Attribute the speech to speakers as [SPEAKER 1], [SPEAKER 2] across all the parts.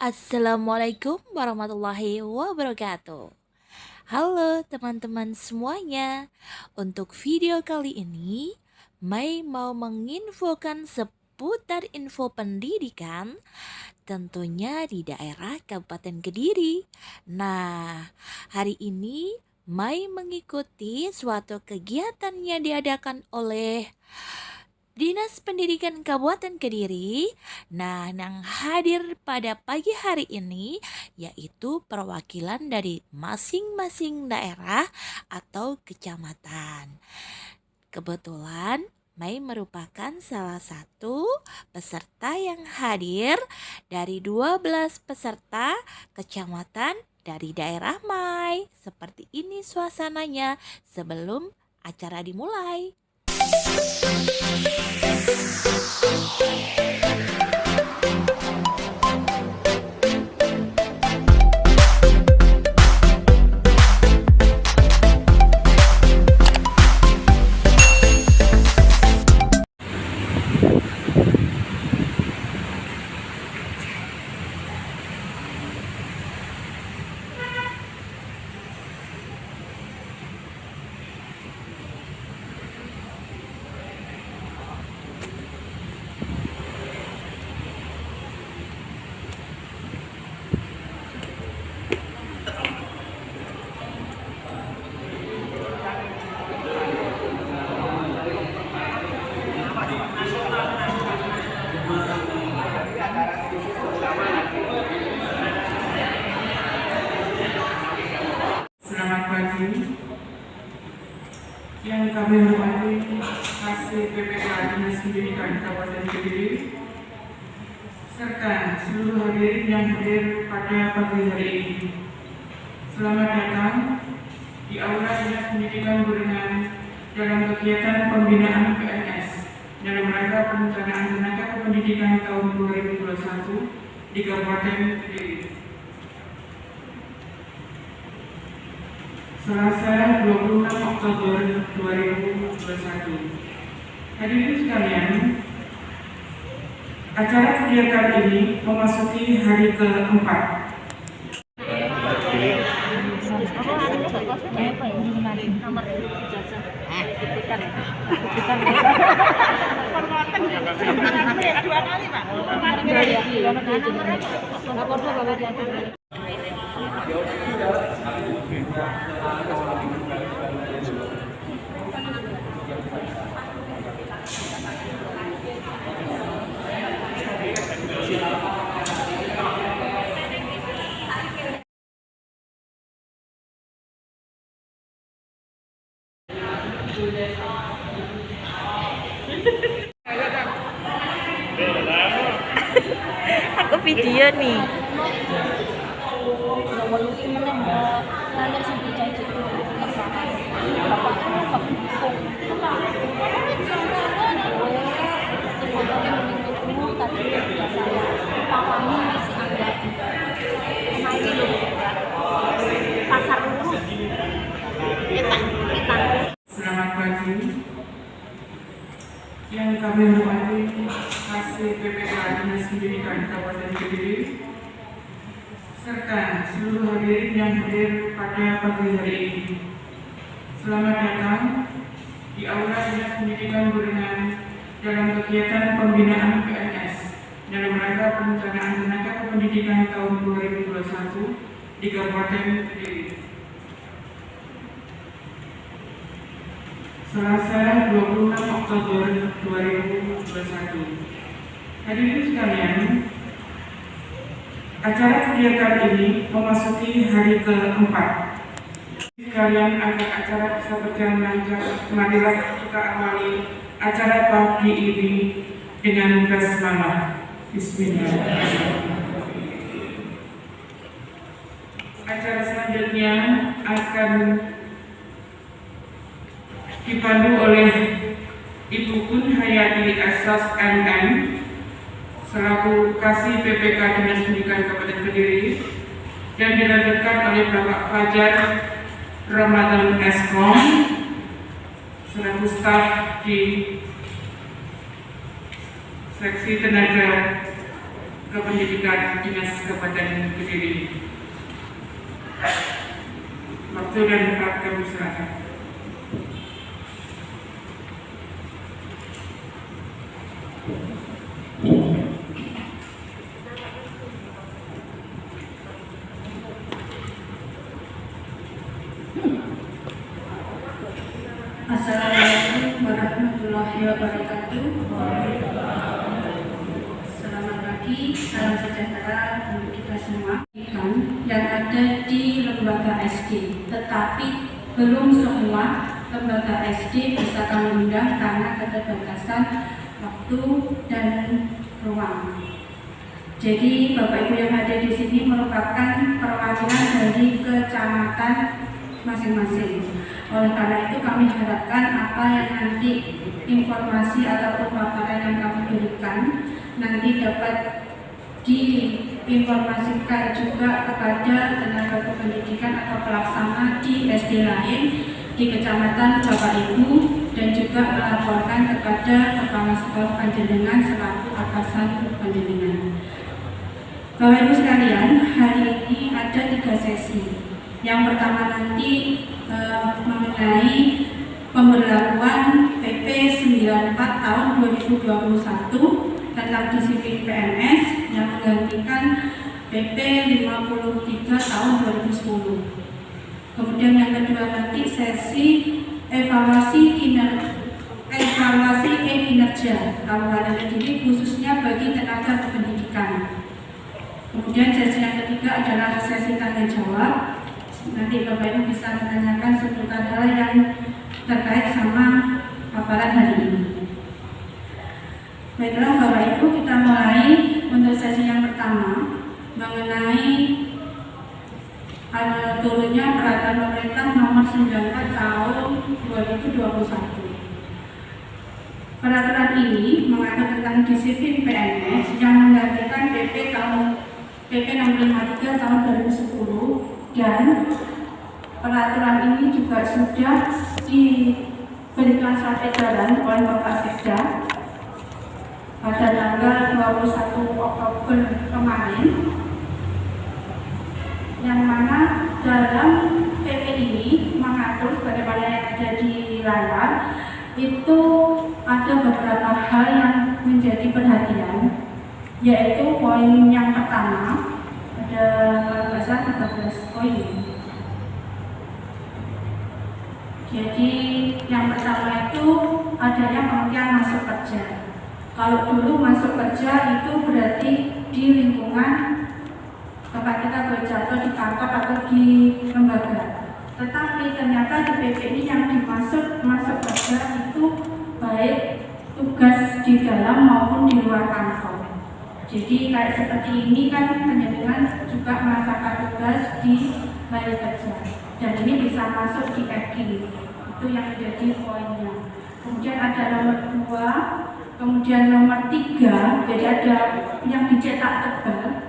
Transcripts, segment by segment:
[SPEAKER 1] Assalamualaikum warahmatullahi wabarakatuh. Halo teman-teman semuanya. Untuk video kali ini, Mai mau menginfokan seputar info pendidikan tentunya di daerah Kabupaten Kediri. Nah, hari ini Mai mengikuti suatu kegiatan yang diadakan oleh Dinas Pendidikan Kabupaten Kediri. Nah, yang hadir pada pagi hari ini yaitu perwakilan dari masing-masing daerah atau kecamatan. Kebetulan Mai merupakan salah satu peserta yang hadir dari 12 peserta kecamatan dari daerah Mai. Seperti ini suasananya sebelum acara dimulai.
[SPEAKER 2] Selamat pagi. Yang kami hormati Kasih PPK Dinas Pendidikan Kabupaten Kediri serta seluruh hadirin yang hadir pada pagi hari ini. Selamat datang di Aula Dinas Pendidikan Gorengan dalam kegiatan pembinaan PNS dalam rangka perencanaan tenaga kependidikan tahun 2021 di Kabupaten Kediri. Selasa 26 Oktober 2021. Hadirin sekalian, acara kegiatan ini memasuki hari keempat.
[SPEAKER 1] Aku video nih.
[SPEAKER 2] Selamat pagi. Yang kami hormati Kasih PPK Dinas Pendidikan Kabupaten Kediri serta seluruh hadirin yang hadir pada pagi hari ini. Selamat datang di Aula Dinas Pendidikan Gorengan dalam kegiatan pembinaan PNS dalam rangka perencanaan tenaga kependidikan tahun 2021 di Kabupaten Kediri. Selasa 26 Oktober 2021. Hadirin sekalian, acara kegiatan ini memasuki hari keempat. Sekalian, agar acara bisa berjalan lancar, marilah kita awali acara pagi ini dengan basmalah. Bismillahirrahmanirrahim. Acara selanjutnya akan dipandu oleh Ibu Kun Hayati Asas MM selaku Kasih PPK Dinas Pendidikan Kabupaten Kediri dan dilanjutkan oleh Bapak Fajar Ramadan Eskom selaku staf di Seksi Tenaga Kependidikan Dinas Kabupaten Kediri. Waktu dan tempat kami silakan.
[SPEAKER 3] Assalamualaikum warahmatullahi wabarakatuh. Selamat pagi, salam sejahtera untuk kita semua yang ada di lembaga SD. Tetapi belum semua lembaga SD bisa kami undang karena keterbatasan waktu dan ruang. Jadi Bapak Ibu yang ada di sini merupakan perwakilan dari kecamatan masing-masing. Oleh karena itu kami harapkan apa yang nanti informasi ataupun paparan yang kami berikan nanti dapat diinformasikan juga kepada tenaga kependidikan atau pelaksana di SD lain di kecamatan Bapak Ibu dan juga melaporkan kepada kepala sekolah panjenengan selaku atasan panjenengan. Bapak Ibu sekalian, hari ini ada 3 sesi. Yang pertama nanti mengenai pemberlakuan PP 94 tahun 2021 tentang disiplin PNS yang menggantikan PP 53 tahun 2010. Kemudian yang kedua nanti sesi evaluasi kinerja Kabupaten Kediri khususnya bagi tenaga kependidikan. Kemudian sesi yang ketiga adalah sesi tanya jawab. Nanti Bapak Ibu bisa menanyakan seputar hal yang terkait sama paparan hari ini. Baiklah Bapak Ibu, kita mulai untuk sesi yang pertama mengenai turunnya peraturan pemerintah nomor 94 tahun 2021. Peraturan ini mengatur tentang disiplin PNS yang menggantikan PP 653 tahun 2010 dan peraturan ini juga sudah diberikan surat edaran oleh Bapak Sekda pada tanggal 21 Oktober kemarin, yang mana dalam PP ini mengatur sebagaimana yang ada di layar itu ada beberapa hal yang menjadi perhatian, yaitu poin yang pertama ada 13 poin. Jadi yang pertama itu adanya pengertian masuk kerja. Kalau dulu masuk kerja itu berarti di lingkungan tempat kita bekerja atau di kantor atau di lembaga. Tetapi ternyata di PP ini yang masuk kerja itu baik tugas di dalam maupun di luar kantor. Jadi kayak seperti ini kan panjenengan juga merasakan tugas di balai kerja dan ini bisa masuk di FG. Itu yang menjadi poinnya. Kemudian ada nomor 2, kemudian nomor 3, jadi ada yang dicetak tebal.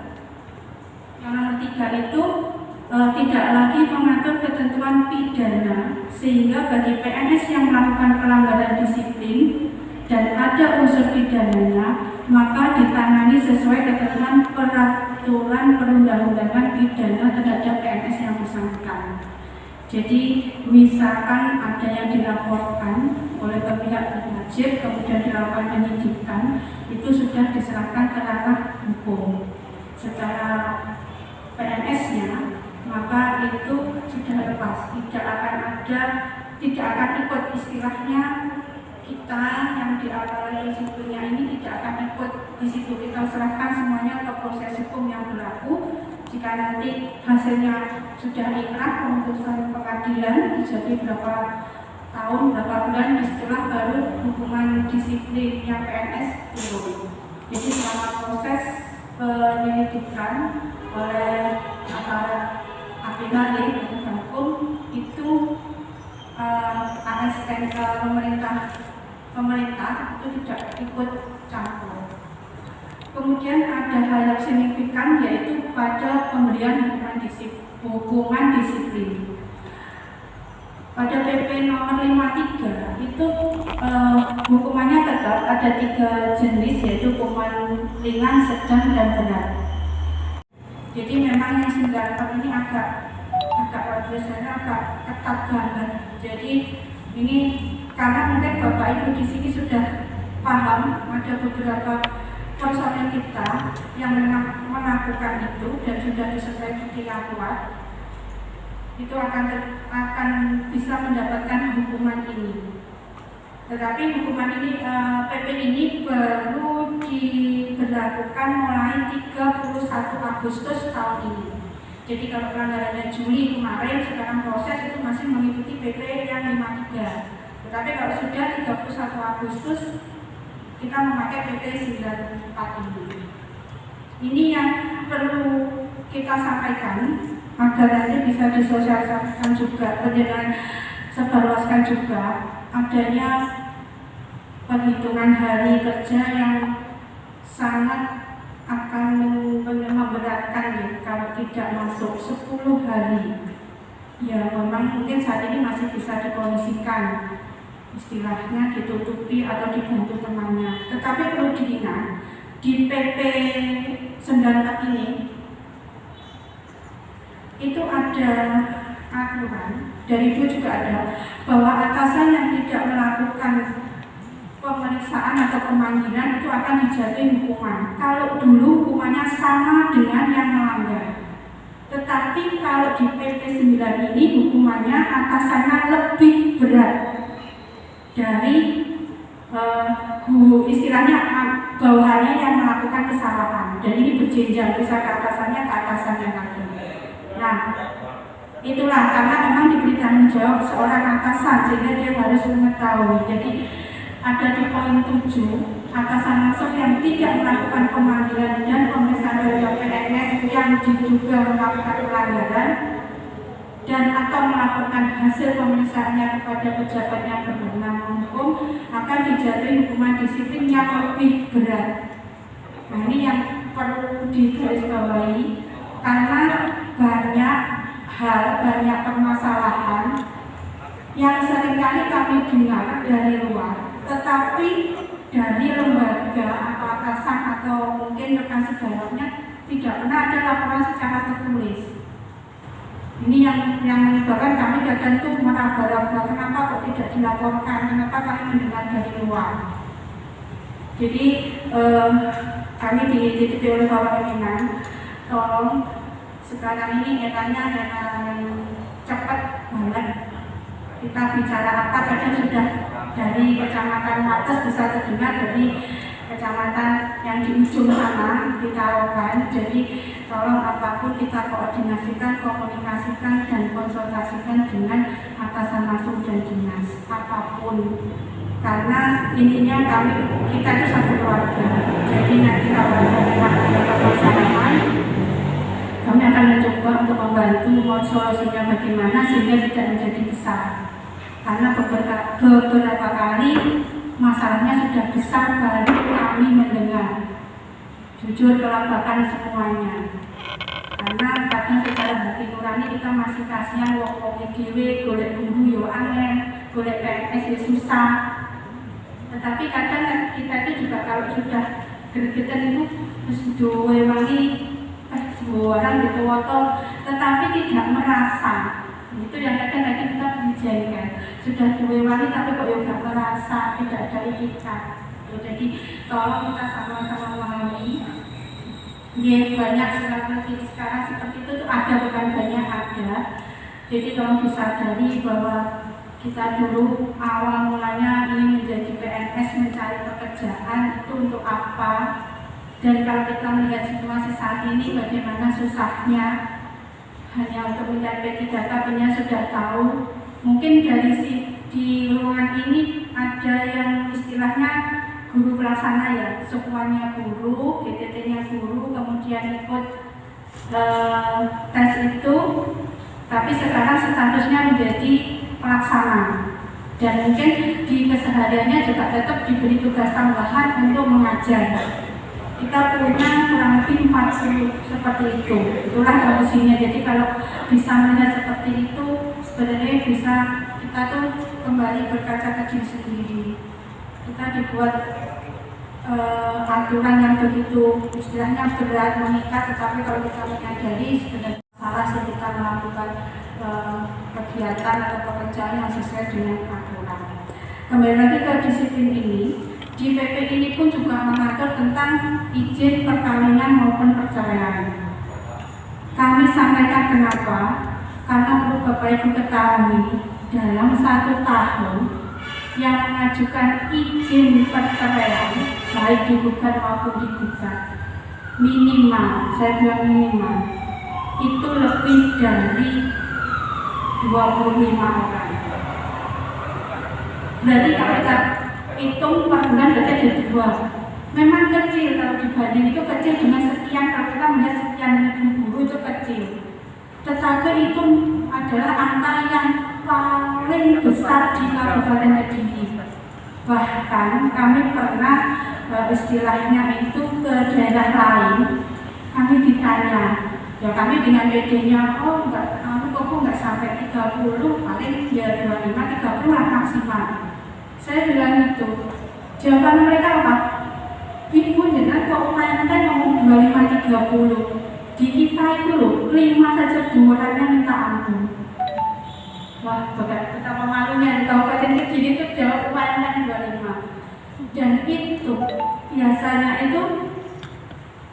[SPEAKER 3] Yang nomor 3 itu tidak lagi mengatur ketentuan pidana, sehingga bagi PNS yang melakukan pelanggaran disiplin dan ada unsur pidananya, maka ditangani sesuai ketentuan peraturan perundang-undangan pidana terhadap PNS yang bersangkutan. Jadi misalkan ada yang dilaporkan oleh pihak berwajib kemudian dilakukan penyidikan, itu sudah diserahkan ke ranah hukum secara PNS-nya, maka itu sudah lepas, tidak akan ikut istilahnya kita yang di awal risikonya ini tidak akan ikut di situ. Kita serahkan semuanya ke proses hukum yang berlaku. Jika nanti hasilnya sudah inkrah keputusan pengadilan jadi berapa tahun, berapa bulan setelah baru hukuman disiplin yang PNS turun. Jadi selama proses penyelidikan oleh aparat APHD penegak hukum itu ASN pemerintah itu tidak ikut campur. Kemudian ada hal yang signifikan yaitu pada pemberian hukuman disiplin. pada PP nomor 53 itu hukumannya tetap ada 3 jenis, yaitu hukuman ringan, sedang, dan berat. Jadi memang yang 94 ini agak biasanya agak ketat banget. Jadi ini karena mungkin Bapak Ibu di sini sudah paham, ada beberapa personel kita yang memang melakukan itu dan sudah disertai bukti yang kuat, itu akan bisa mendapatkan hukuman ini. Tetapi hukuman ini, PP ini baru diberlakukan mulai 31 Agustus tahun ini. Jadi kalau pelanggarannya Juli kemarin, sekarang proses itu masih mengikuti PP yang 53. Tetapi kalau sudah 31 Agustus, kita memakai PP 94 ini. Ini yang perlu kita sampaikan agar nanti bisa disosialisasikan juga, dan sebarluaskan juga adanya perhitungan hari kerja yang sangat akan memberatkan ya kalau tidak masuk 10 hari. Ya memang mungkin saat ini masih bisa dikondisikan, istilahnya ditutupi atau dibantu temannya. Tetapi perlu diingat di PP 94 ini itu ada aturan, dari itu juga ada, bahwa atasan yang tidak melakukan pemeriksaan atau pemanggilan itu akan dijatuhi hukuman. Kalau dulu hukumannya sama dengan yang melanggar. Tetapi kalau di PP 9 ini hukumannya atasannya lebih berat dari istilahnya bawahannya yang melakukan kesalahan. Dan ini berjenjang, bisa ke atasannya lagi. Nah, itulah karena memang diberi tanggung jawab seorang atasan sehingga dia harus mengetahui. Jadi ada di poin 7, atasan langsung yang tidak melakukan pemanggilan dan pemeriksaan terhadap PNS yang diduga melakukan pelanggaran dan atau melaporkan hasil pemeriksaannya kepada pejabat yang berwenang hukum akan dijatuhi hukuman disiplin yang lebih berat. Nah, ini yang perlu digarisbawahi karena banyak hal, banyak permasalahan yang seringkali kami dengar dari luar, tetapi dari lembaga atau atasan atau mungkin rekan sejawatnya tidak pernah ada laporan secara tertulis. Ini yang menyebabkan kami kadang tuh meraba-raba, kenapa kok tidak dilaporkan, kenapa kami mendengar dari luar. Jadi kami dititip oleh Bapak Pimpinan, tolong sekarang ini eranya cepat banget. Kita bicara apa kadang sudah dari kecamatan Wates bisa terdengar dari kecamatan yang di ujung sana ditaruhkan. Jadi tolong apapun kita koordinasikan, komunikasikan dan konsultasikan dengan atasan langsung dan dinas apapun. Karena intinya kita itu satu keluarga. Jadi nanti kalau ada permasalahan, kami akan mencoba untuk membantu solusinya bagaimana sehingga tidak menjadi besar. Karena beberapa kali masalahnya sudah besar baru kami mendengar. Jujur kelabakan semuanya. Karena kadang secara hati nurani kita masih kasihan wong dewe golek guru yo angel, golek PNS yo susah. Tetapi kadang kita itu juga kalau sudah gregetan itu terus duwe wangi semua orang gitu tetapi tidak merasa. Itu yang kadang-kadang kita berjengkel, sudah diwewangi tapi kok juga merasa tidak ada itikat. Jadi tolong kita sama-sama memahami. Ya banyak sekarang seperti itu tuh ada, bukan banyak ada. Jadi tolong disadari bahwa kita dulu awal mulanya ingin menjadi PNS, mencari pekerjaan itu untuk apa? Dan kalau kita melihat situasi saat ini bagaimana susahnya, hanya untuk mencari P3K punya sudah tahu. Mungkin dari di ruangan ini ada yang istilahnya guru pelaksana ya, semuanya guru, GTT-nya guru, kemudian ikut tes itu, tapi sekarang statusnya menjadi pelaksana. Dan mungkin di kesehariannya juga tetap diberi tugas tambahan untuk mengajar. Kita punya kurang lebih 40 seperti itu. Itulah kondisinya. Jadi kalau bisa melihat seperti itu, sebenarnya bisa kita tuh kembali berkaca ke diri sendiri. Kita dibuat aturan yang begitu istilahnya berat, mengikat, tetapi kalau kita menyadari sebenarnya salah sih kita melakukan kegiatan atau pekerjaan yang sesuai dengan aturan. Kembali lagi ke disiplin ini, di PP ini pun juga mengatur tentang izin perkawinan maupun perceraian. Kami sampaikan kenapa? Karena perlu Bapak Ibu ketahui, dalam 1 tahun yang mengajukan izin perceraian, baik digugat maupun digugat, minimal, saya bilang minimal, itu lebih dari 25 orang. Berarti kalau kita hitung per bulan berarti ada 2. Memang kecil kalau dibanding, itu kecil dengan sekian, kalau kita melihat sekian ribu guru itu kecil. Tetapi itu adalah angka yang paling besar di Kabupaten Kediri. Bahkan kami pernah istilahnya itu ke daerah lain, kami ditanya, ya kami dengan PD-nya, oh enggak, kok enggak sampai 30, paling ya 25, 30 lah maksimal. Saya bilang itu, jawaban mereka apa? Ibu jangan kok upayakan ngomong 25, 30. Di kita itu loh, 5 saja 2 orangnya minta ampun. Wah, betapa malunya di Kabupaten Kediri itu jawab upayakan 25. Dan itu biasanya itu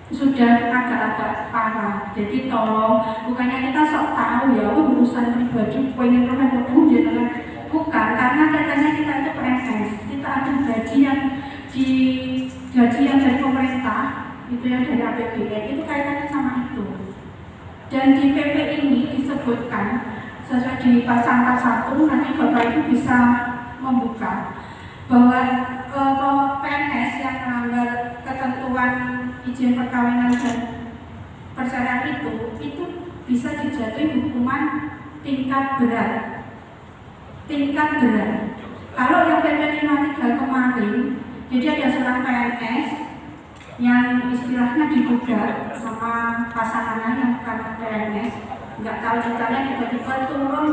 [SPEAKER 3] sudah agak-agak parah. Jadi tolong, bukannya kita sok tahu ya, urusan pribadi, pengen orang bertemu dengan bukan, karena katanya kita itu PNS, kita ada gaji yang dari pemerintah, itu yang dari APBN, itu kaitannya sama itu. Dan di PP ini disebutkan, sesuai di pasal 41, nanti Bapak Ibu bisa membuka bahwa PNS yang melanggar ketentuan izin perkawinan dan perceraian itu bisa dijatuhi hukuman tingkat berat. Kalau yang PP 53 kemarin, jadi ada seorang PNS yang istilahnya digugat sama pasangannya yang bukan PNS, nggak tahu ceritanya, tiba-tiba turun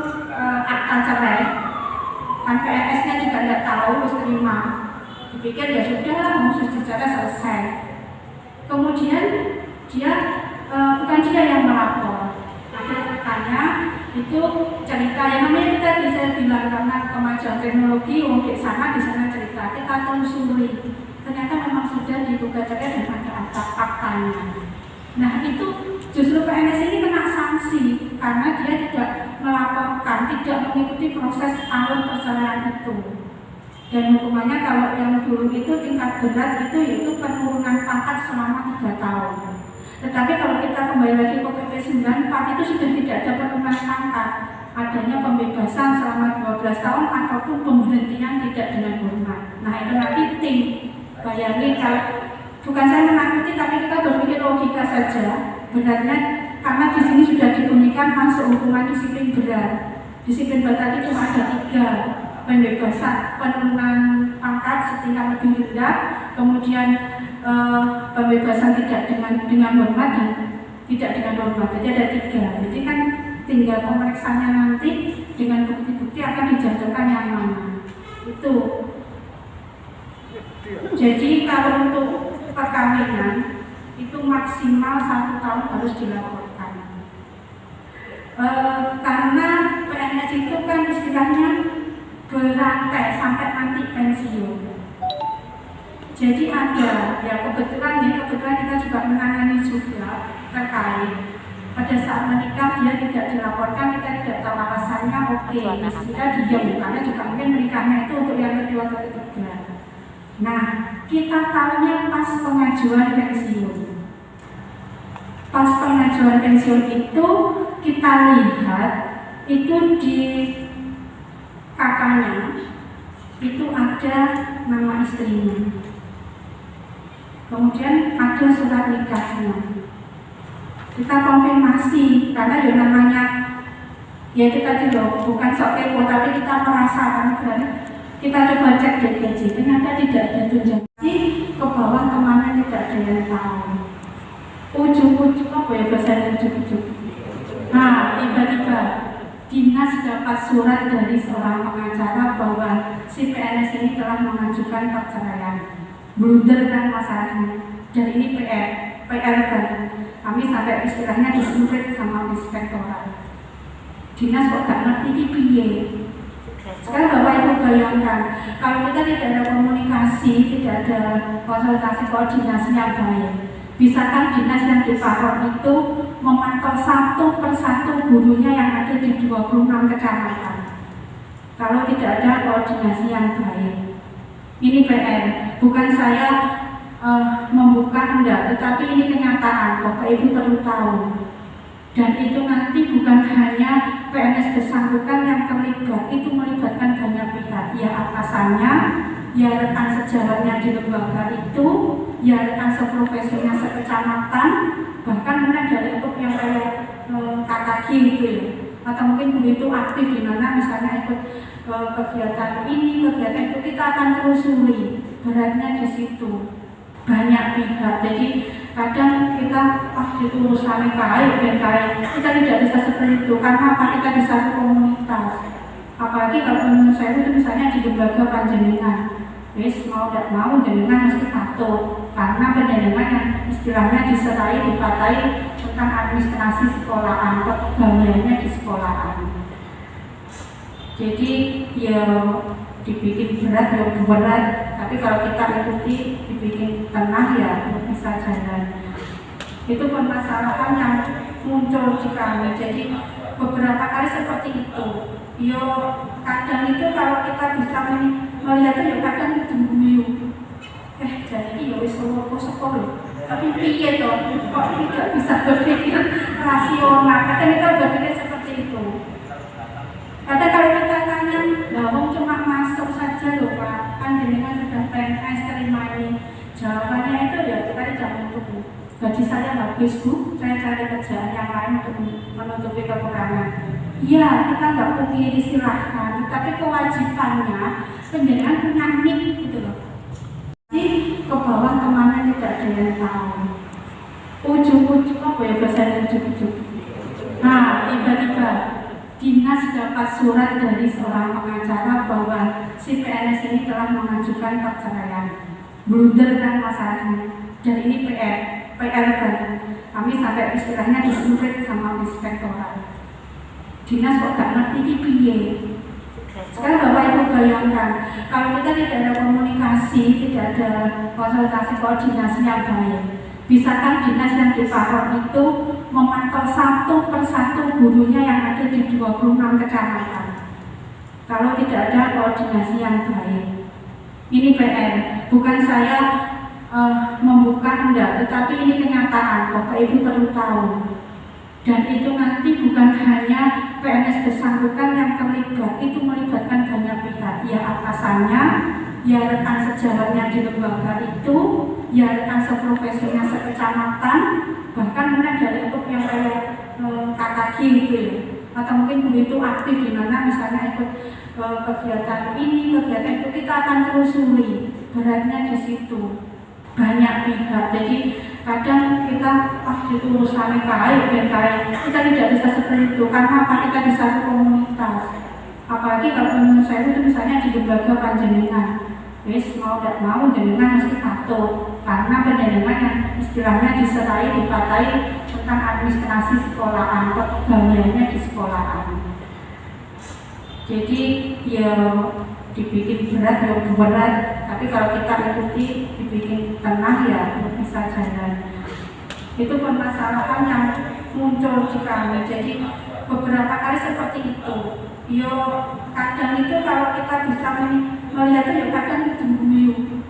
[SPEAKER 3] akta cerai, kan PNS-nya juga nggak tahu, harus terima, dipikir ya sudah lah, musuh secara selesai. Kemudian dia bukan dia yang melapor, ada rekannya itu cerita, yang namanya kita bisa bilang karena kemajuan teknologi, di sana cerita, kita telusuri, ternyata memang sudah digugat cerai dan ada faktanya. Nah itu justru PNS ini kena sanksi karena dia tidak melaporkan, tidak mengikuti proses alur perceraian itu. Dan hukumannya kalau yang dulu itu tingkat berat itu yaitu penurunan pangkat selama 3 tahun. Tetapi kalau kita kembali lagi ke PP 94 itu sudah tidak ada penurunan pangkat, adanya pembebasan selama 12 tahun ataupun pemberhentian tidak dengan hormat. Nah itu nanti tim, bayangin kalau bukan saya menakuti, tapi kita berpikir logika saja. Beratnya karena di sini sudah dibunyikan masuk hukuman disiplin berat. Disiplin berat tadi cuma ada 3. Pembebasan, penurunan pangkat setingkat lebih rendah, kemudian pembebasan tidak dengan hormat dan tidak dengan hormat. Jadi ada 3. Jadi kan tinggal pemeriksaannya nanti dengan bukti-bukti akan dijatuhkan yang mana. Itu. Jadi kalau untuk perkawinan itu maksimal 1 tahun harus dilaporkan. Karena PNS itu kan istilahnya berantai sampai nanti pensiun. Jadi ada, ya kebetulan kita juga menangani juga terkait pada saat menikah dia tidak dilaporkan, kita tidak tahu alasannya, oke, kita diam karena juga mungkin menikahnya itu untuk yang kedua atau ketiga. Nah, kita tahunya pas pengajuan pensiun. Pas pengajuan pensiun itu kita lihat itu di kakaknya itu ada nama istrinya, kemudian ada surat nikahnya. Kita konfirmasi karena ya namanya ya kita tidak bukan sok kepo, tapi kita merasakan kan. Kita coba cek DKJ, ternyata tidak ada tunjangan ke bawah kemana tidak ada yang tahu. Ujung-ujung apa ya bahasa ujung-ujung. Nah tiba-tiba dinas dapat surat dari seorang pengacara bahwa si PNS ini telah mengajukan perceraian. Blunder kan masalahnya. Dan ini PR kan. Kami sampai istilahnya disurit sama inspektorat. Dinas kok gak ngerti ini piye. Sekarang Bapak Ibu bayangkan, kalau kita tidak ada komunikasi, tidak ada konsultasi koordinasi yang baik, bisakah dinas yang di Pahor itu memantau satu persatu gurunya yang ada di 26 kecamatan? Kalau tidak ada koordinasi yang baik, ini PR. Bukan saya membuka enggak, tetapi ini kenyataan. Bapak Ibu perlu tahu. Dan itu nanti bukan hanya PNS bersangkutan yang terlibat, itu melibatkan banyak pihak. Ya atasannya, ya rekan sejawatnya di lembaga itu, ya rekan seprofesinya sekecamatan, bahkan mungkin dari untuk yang kayak KKG gitu ya. Atau mungkin guru itu aktif di mana misalnya ikut kegiatan ini, kegiatan itu, kita akan telusuri. Beratnya di situ. Banyak pihak, jadi kadang kita itu urusan KAI, kita tidak bisa seperti itu. Karena apa? Kita di satu komunitas. Apalagi kalau menurut saya itu misalnya di lembaga panjenengan, wis mau tidak mau jenengan mesti patuh, karena panjenengan yang istilahnya diserai dipatai tentang administrasi sekolahan, pegawaiannya di sekolahan. Jadi ya dibikin berat ya berat, tapi kalau kita ikuti dibikin tenang ya bisa jalan. Itu permasalahan yang muncul di kami. Jadi beberapa kali seperti itu. Yo kadang itu kalau kita bisa melihat ya kadang diguyu. Jadi ya wis sekolah. Tapi piye toh? Kok tidak bisa berpikir rasional? Kadang kita berpikir seperti itu. Kadang kalau kita tanya, wong cuma masuk saja loh Pak, kan jenengan sudah PNS terima ini. Jawabannya itu ya kita tidak menutupi. Gaji saya habis Bu, saya cari kerjaan yang lain untuk menutupi kekurangan. Iya, kita nggak pungkiri silahkan, tapi kewajibannya penjenengan punya nik gitu loh. Jadi ke bawah kemana tidak ada yang tahu. Ujung-ujung apa ya bahasa ujung-ujung? Nah, tiba-tiba dinas dapat surat dari seorang pengacara bahwa si PNS ini telah mengajukan perceraian. Blunder kan masalahnya. Dan ini PR kan. Kami sampai istilahnya disurit sama inspektorat. Dinas kok gak ngerti ini piye. Sekarang Bapak Ibu bayangkan, kalau kita tidak ada komunikasi, tidak ada konsultasi koordinasi yang baik, bisakah dinas yang di Pahor itu memantau satu persatu gurunya yang ada di 26 kecamatan? Kalau tidak ada koordinasi yang baik, ini PR. Bukan saya membuka enggak, tetapi ini kenyataan. Bapak Ibu perlu tahu. Dan itu nanti bukan hanya PNS bersangkutan yang terlibat, itu melibatkan banyak pihak. Ya atasannya, ya rekan sejawatnya di lembaga itu, ya rekan seprofesinya sekecamatan, bahkan mungkin dari untuk yang kayak KKG gitu ya. Atau mungkin guru itu aktif di mana misalnya ikut kegiatan ini, kegiatan itu, kita akan telusuri. Beratnya di situ. Banyak pihak, jadi kadang kita itu urusan KAI, kita tidak bisa seperti itu. Karena apa? Kita di satu komunitas. Apalagi kalau menurut saya itu misalnya di lembaga panjenengan, wis mau tidak mau jenengan mesti patuh, karena panjenengan yang istilahnya diserai dipatai tentang administrasi sekolahan, pegawaiannya di sekolahan. Jadi ya dibikin berat ya berat, tapi kalau kita ikuti dibikin tenang ya bisa jalan. Itu permasalahan yang muncul di kami. Jadi beberapa kali seperti itu. Yo kadang itu kalau kita bisa melihat ya kadang diguyu.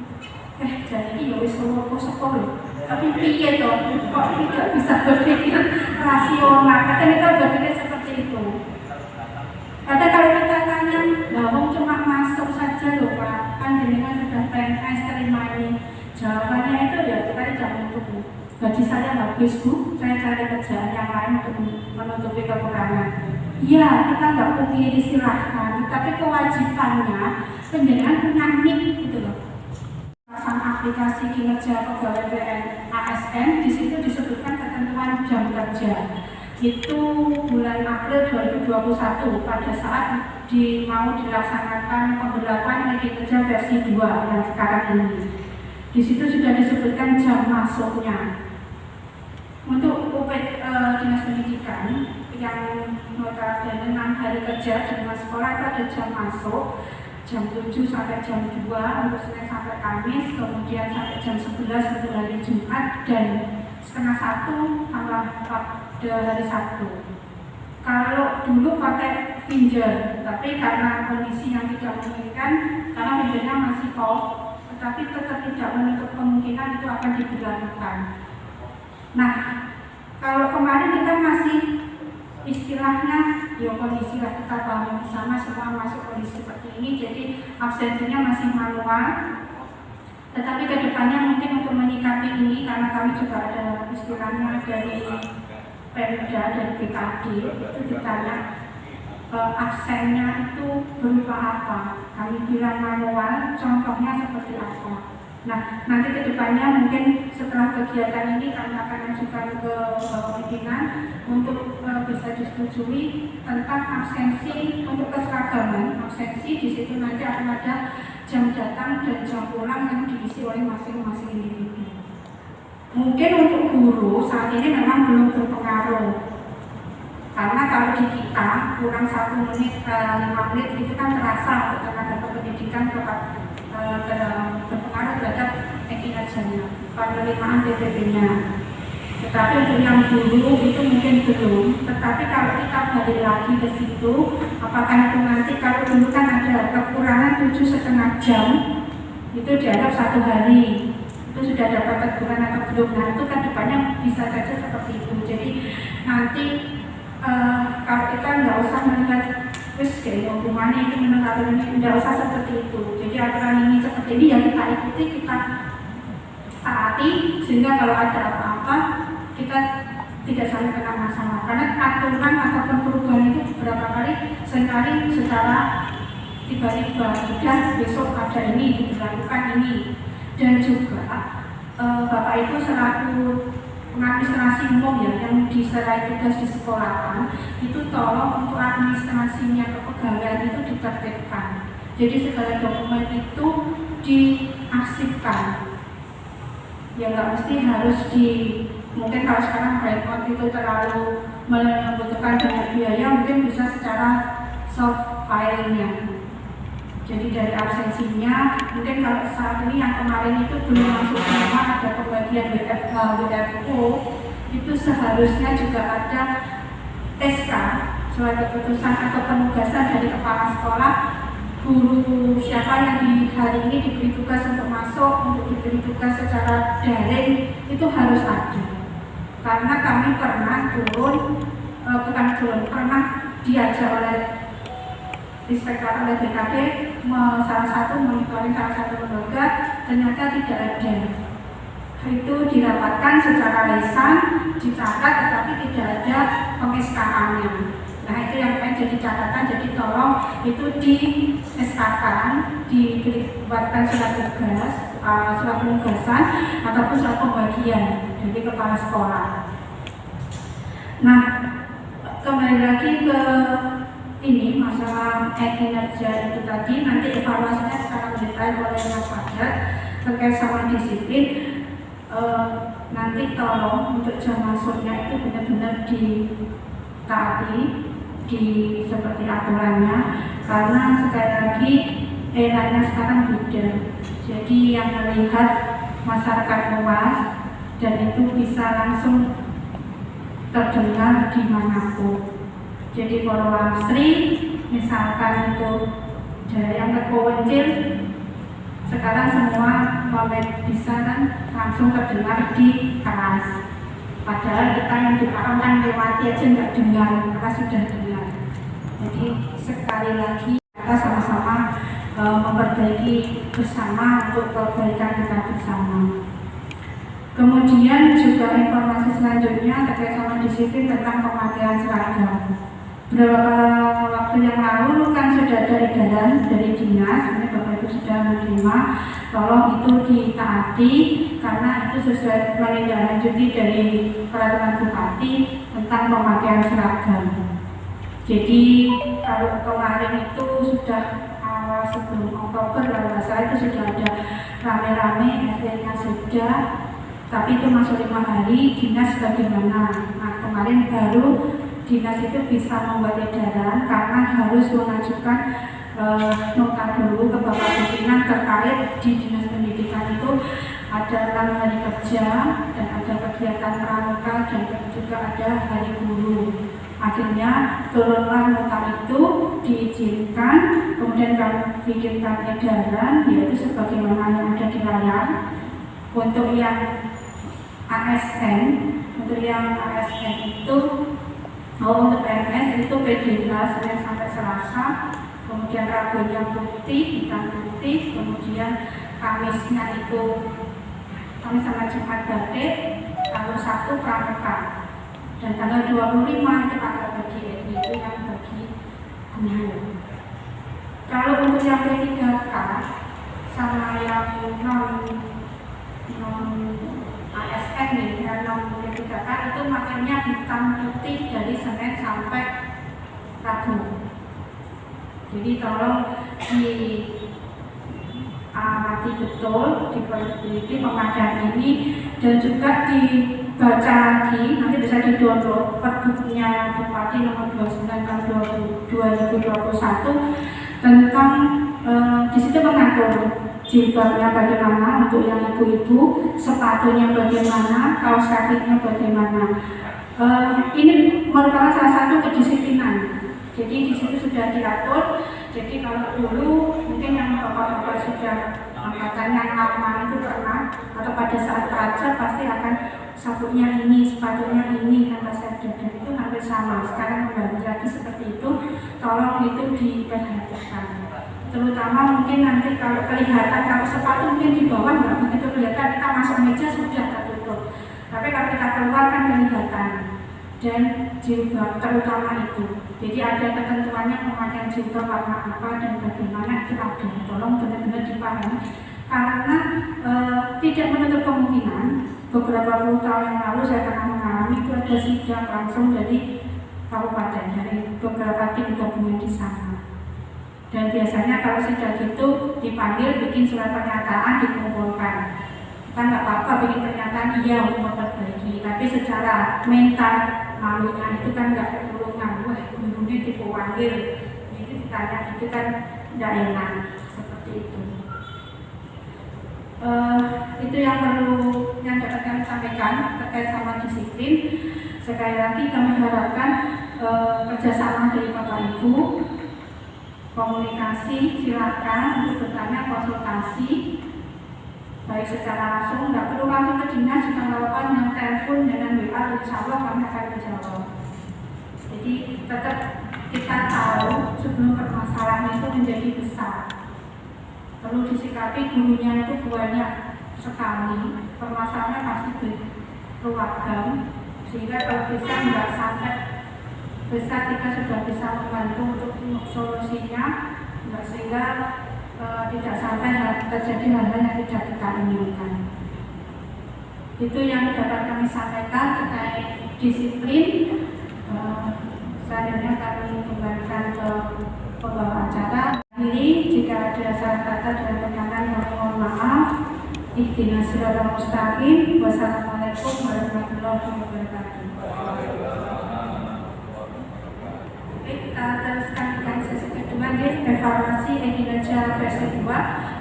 [SPEAKER 3] Jadi ya wis sekolah. Tapi piye toh? Kok tidak bisa berpikir rasional? Kadang kita berpikir seperti itu. Kadang kalau kita tanya, wong cuma masuk saja loh Pak, kan jenengan sudah PNS terima ini. Jawabannya itu ya kita tidak menutupi. Gaji saya habis Bu, saya cari kerjaan yang lain untuk menutupi kekurangan. Iya, kita nggak pungkiri silahkan, tapi kewajibannya penjenengan punya nik gitu loh. Pasang aplikasi kinerja pegawai PN ASN, di situ disebutkan ketentuan jam kerja. itu bulan April 2021 pada saat mau dilaksanakan pemberlakuan media kerja versi 2 yang sekarang ini. Di situ sudah disebutkan jam masuknya. Untuk Dinas Pendidikan yang notabene 6 hari kerja di rumah sekolah itu ada jam masuk jam 7 sampai jam 2 untuk Senin sampai Kamis, kemudian sampai jam 11 untuk hari Jumat, dan setengah 1 tambah pada hari Sabtu. Kalau dulu pakai finger, tapi karena kondisi yang tidak memungkinkan, karena fingernya masih off, tetapi tetap tidak menutup kemungkinan itu akan diberlakukan. Nah, kalau kemarin kita masih istilahnya ya kondisi lah, kita pahami bersama semua masuk kondisi seperti ini, jadi absensinya masih manual. Tetapi kedepannya mungkin untuk menyikapi ini, karena kami juga ada istilahnya dari Pemda dan BKD, itu ditanya absennya itu berupa apa. Kami bilang manual, contohnya seperti apa. Nah, nanti kedepannya mungkin setelah kegiatan ini kami akan ajukan ke pimpinan untuk bisa disetujui tentang absensi untuk keseragaman. Absensi di situ nanti akan ada jam datang dan jam pulang yang diisi oleh masing-masing individu. Mungkin untuk guru saat ini memang belum berpengaruh, karena kalau di kita kurang 1 menit 5 menit itu kan terasa untuk tenaga kependidikan berpengaruh terhadap kinerjanya, penerimaan PPP-nya. Tetapi untuk yang dulu itu mungkin belum. Tetapi kalau kita balik lagi ke situ, apakah itu nanti kalau dulu kan ada kekurangan 7,5 jam itu dianggap 1 hari, itu sudah dapat teguran atau belum? Nah, itu kan depannya bisa saja seperti itu. Jadi nanti kalau kita nggak usah melihat terus kayak hukumannya itu menurut ini, nggak usah seperti itu. Jadi aturan ini seperti ini yang kita ikuti, kita taati, sehingga kalau ada apa-apa kita tidak saling kena masalah. Karena aturan ataupun perubahan itu beberapa kali seringkali secara tiba-tiba sudah besok ada ini diberlakukan ini. Dan juga Bapak Ibu selaku administrasi umum ya yang diserai tugas di sekolahan itu tolong untuk administrasinya kepegawaian itu ditertibkan. Jadi segala dokumen itu diarsipkan. Ya nggak mesti harus mungkin kalau sekarang remote itu terlalu membutuhkan banyak biaya, mungkin bisa secara soft filenya. Jadi dari absensinya, mungkin kalau saat ini yang kemarin itu belum masuk semua, ada pembagian WFO, itu seharusnya juga ada SK, surat keputusan atau penugasan dari kepala sekolah, guru siapa yang di hari ini diberi tugas untuk masuk, untuk diberi tugas secara daring, itu harus ada. Karena kami pernah pernah diajak oleh Inspektorat oleh BKD salah satu monitoring salah satu lembaga, ternyata tidak ada. Itu dirapatkan secara lisan, dicatat, tetapi tidak ada peng-SK-nya. Nah itu yang pengen jadi catatan, jadi tolong itu di SK-kan, dibuatkan surat tugas, surat penugasan ataupun surat pembagian dari kepala sekolah. Nah kembali lagi ke ini masalah kinerja itu tadi, nanti evaluasinya secara mendetail oleh Mas Fajar terkait sama disiplin. Nanti tolong untuk jam masuknya itu benar-benar ditaati seperti aturannya, karena sekali lagi eranya sekarang beda. Jadi yang melihat masyarakat luas dan itu bisa langsung terdengar dimanapun. Jadi kalau Lamsri misalkan itu dari yang terpencil, sekarang semua bisa kan langsung terdengar di kelas. Padahal kita yang di Parang kan lewati aja nggak dengar, karena sudah dengar. Jadi sekali lagi kita sama-sama memperbaiki bersama untuk perbaikan kita bersama. Kemudian juga informasi selanjutnya terkait sama disiplin tentang pemakaian seragam. beberapa waktu yang lalu kan sudah ada edaran dari dinas, ini Bapak Ibu sudah menerima, tolong itu ditaati karena itu sesuai menindaklanjuti dari peraturan Bupati tentang pemakaian seragam. Jadi kalau kemarin itu sudah sebelum Oktober kalau nggak salah itu sudah ada rame-rame, SB-nya sudah, tapi itu masuk 5 hari, dinas bagaimana? Nah kemarin baru dinas itu bisa membuat edaran karena harus mengajukan nota dulu ke Bapak Pimpinan terkait di Dinas Pendidikan itu ada 6 hari kerja dan ada kegiatan pramuka dan juga ada hari guru. Akhirnya turunlah nota itu diizinkan, kemudian kami bikinkan edaran yaitu sebagaimana yang ada di layar. Untuk yang ASN, itu untuk PNS itu PDK Senin sampai Selasa, kemudian Rabunya putih, hitam putih, kemudian Kamisnya itu Kamis sama Jumat batik, tanggal 1 pramuka, dan tanggal 25 itu pakai bagi itu yang bagi guru. Kalau untuk yang P3K sama yang non ASN nih, yang non P3K itu makanya hitam putih dari Senin sampai Rabu. Jadi tolong diamati betul, diteliti pemakaian ini dan juga dibaca lagi, nanti bisa di-download perbuknya Bupati nomor 29 tahun 2021 tentang di situ mengatur jilbabnya bagaimana untuk yang ibu-ibu, sepatunya bagaimana, kaos kakinya bagaimana. Ini merupakan salah satu kedisiplinan. Jadi di situ sudah diatur. Jadi kalau dulu mungkin yang bapak-bapak sudah angkatannya lama itu pernah atau pada saat pelajar pasti akan sabuknya ini, sepatunya ini, dan itu hampir sama. Sekarang kembali lagi seperti itu. Tolong itu diperhatikan. Terutama mungkin nanti kalau kelihatan, kalau sepatu mungkin di bawah nggak begitu kelihatan, kita masuk meja sudah tertutup. Tapi kalau kita keluar kan kelihatan. Dan jilbab terutama itu. Jadi ada ketentuannya pemakaian jilbab warna apa dan bagaimana itu ada. Tolong benar-benar dipahami karena tidak menutup kemungkinan beberapa puluh tahun yang lalu saya pernah mengalami itu ada sidang langsung dari kabupaten dari beberapa tim gabungan di sana. Dan biasanya kalau sidang itu dipanggil bikin surat pernyataan dikumpulkan. Kita nggak apa-apa bikin pernyataan iya untuk memperbaiki, tapi secara mental malunya itu kan nggak ketulungan. Wah gurunya dipanggil, itu ditanya itu kan nggak enak seperti itu. Itu yang perlu yang dapat kami sampaikan terkait sama disiplin. Sekali lagi kami harapkan kerjasama dari Bapak Ibu, komunikasi silakan untuk bertanya, konsultasi baik secara langsung, nggak perlu langsung ke dinas, juga melakukan yang telepon dengan WA, insya Allah kami akan menjawab. Jadi tetap kita tahu sebelum permasalahan itu menjadi besar, perlu disikapi gurunya itu banyak sekali, permasalahannya pasti beragam, sehingga kalau bisa nggak sampai besar, kita sudah bisa membantu untuk solusinya, nggak sehingga tidak sampai terjadi hal-hal yang tidak kita inginkan. Itu yang dapat kami sampaikan terkait disiplin. Selanjutnya kami kembalikan ke pembawa acara. Ini jika ada salah kata dan perkataan mohon maaf. Ihdinas siratal mustaqim. Wassalamualaikum warahmatullahi wabarakatuh. Oke, kita teruskan dengan sesi kedua, evaluasi kinerja versi 2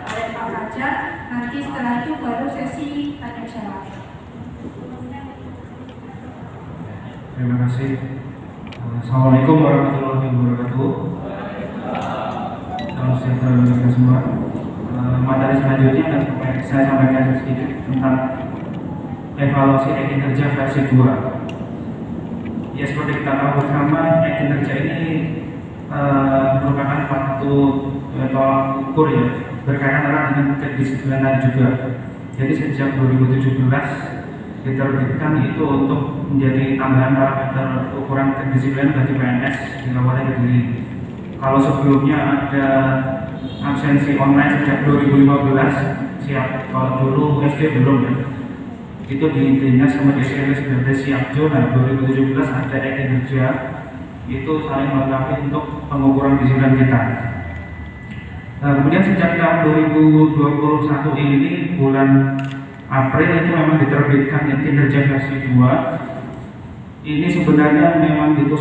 [SPEAKER 3] oleh Pak Fajar. Nanti setelah itu baru sesi tanya jawab.
[SPEAKER 4] Terima kasih. Assalamualaikum warahmatullahi wabarakatuh. Salam sejahtera bagi kita semua. Materi selanjutnya akan saya sampaikan sedikit tentang evaluasi kinerja versi 2. Ya seperti kita tahu bersama, kinerja ini merupakan suatu tolak ukur ya, berkaitan erat dengan kedisiplinan juga. Jadi sejak 2017 diterbitkan itu untuk menjadi tambahan parameter ukuran kedisiplinan bagi PNS di Kabupaten Kediri. Kalau sebelumnya ada absensi online sejak 2015 siap, kalau dulu SD belum ya. Itu di Dinas Kementerian sudah siap Jo. Nah 2017 ada kinerja itu saling melengkapi untuk pengukuran disiplin kita. Kemudian sejak tahun 2021 ini bulan April itu memang diterbitkan kinerja versi 2. Ini sebenarnya memang lebih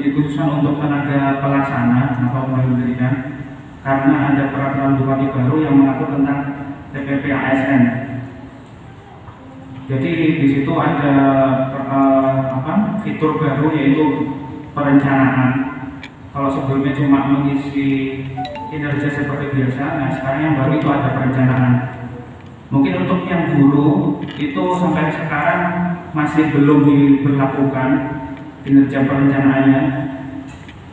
[SPEAKER 4] dikhususkan untuk tenaga pelaksana atau pendidikan karena ada peraturan bupati baru yang mengatur tentang TPP ASN. Jadi di situ ada fitur baru yaitu perencanaan. Kalau sebelumnya cuma mengisi kinerja seperti biasa, nah sekarang yang baru itu ada perencanaan. Mungkin untuk yang guru itu sampai sekarang masih belum diberlakukan kinerja perencanaannya,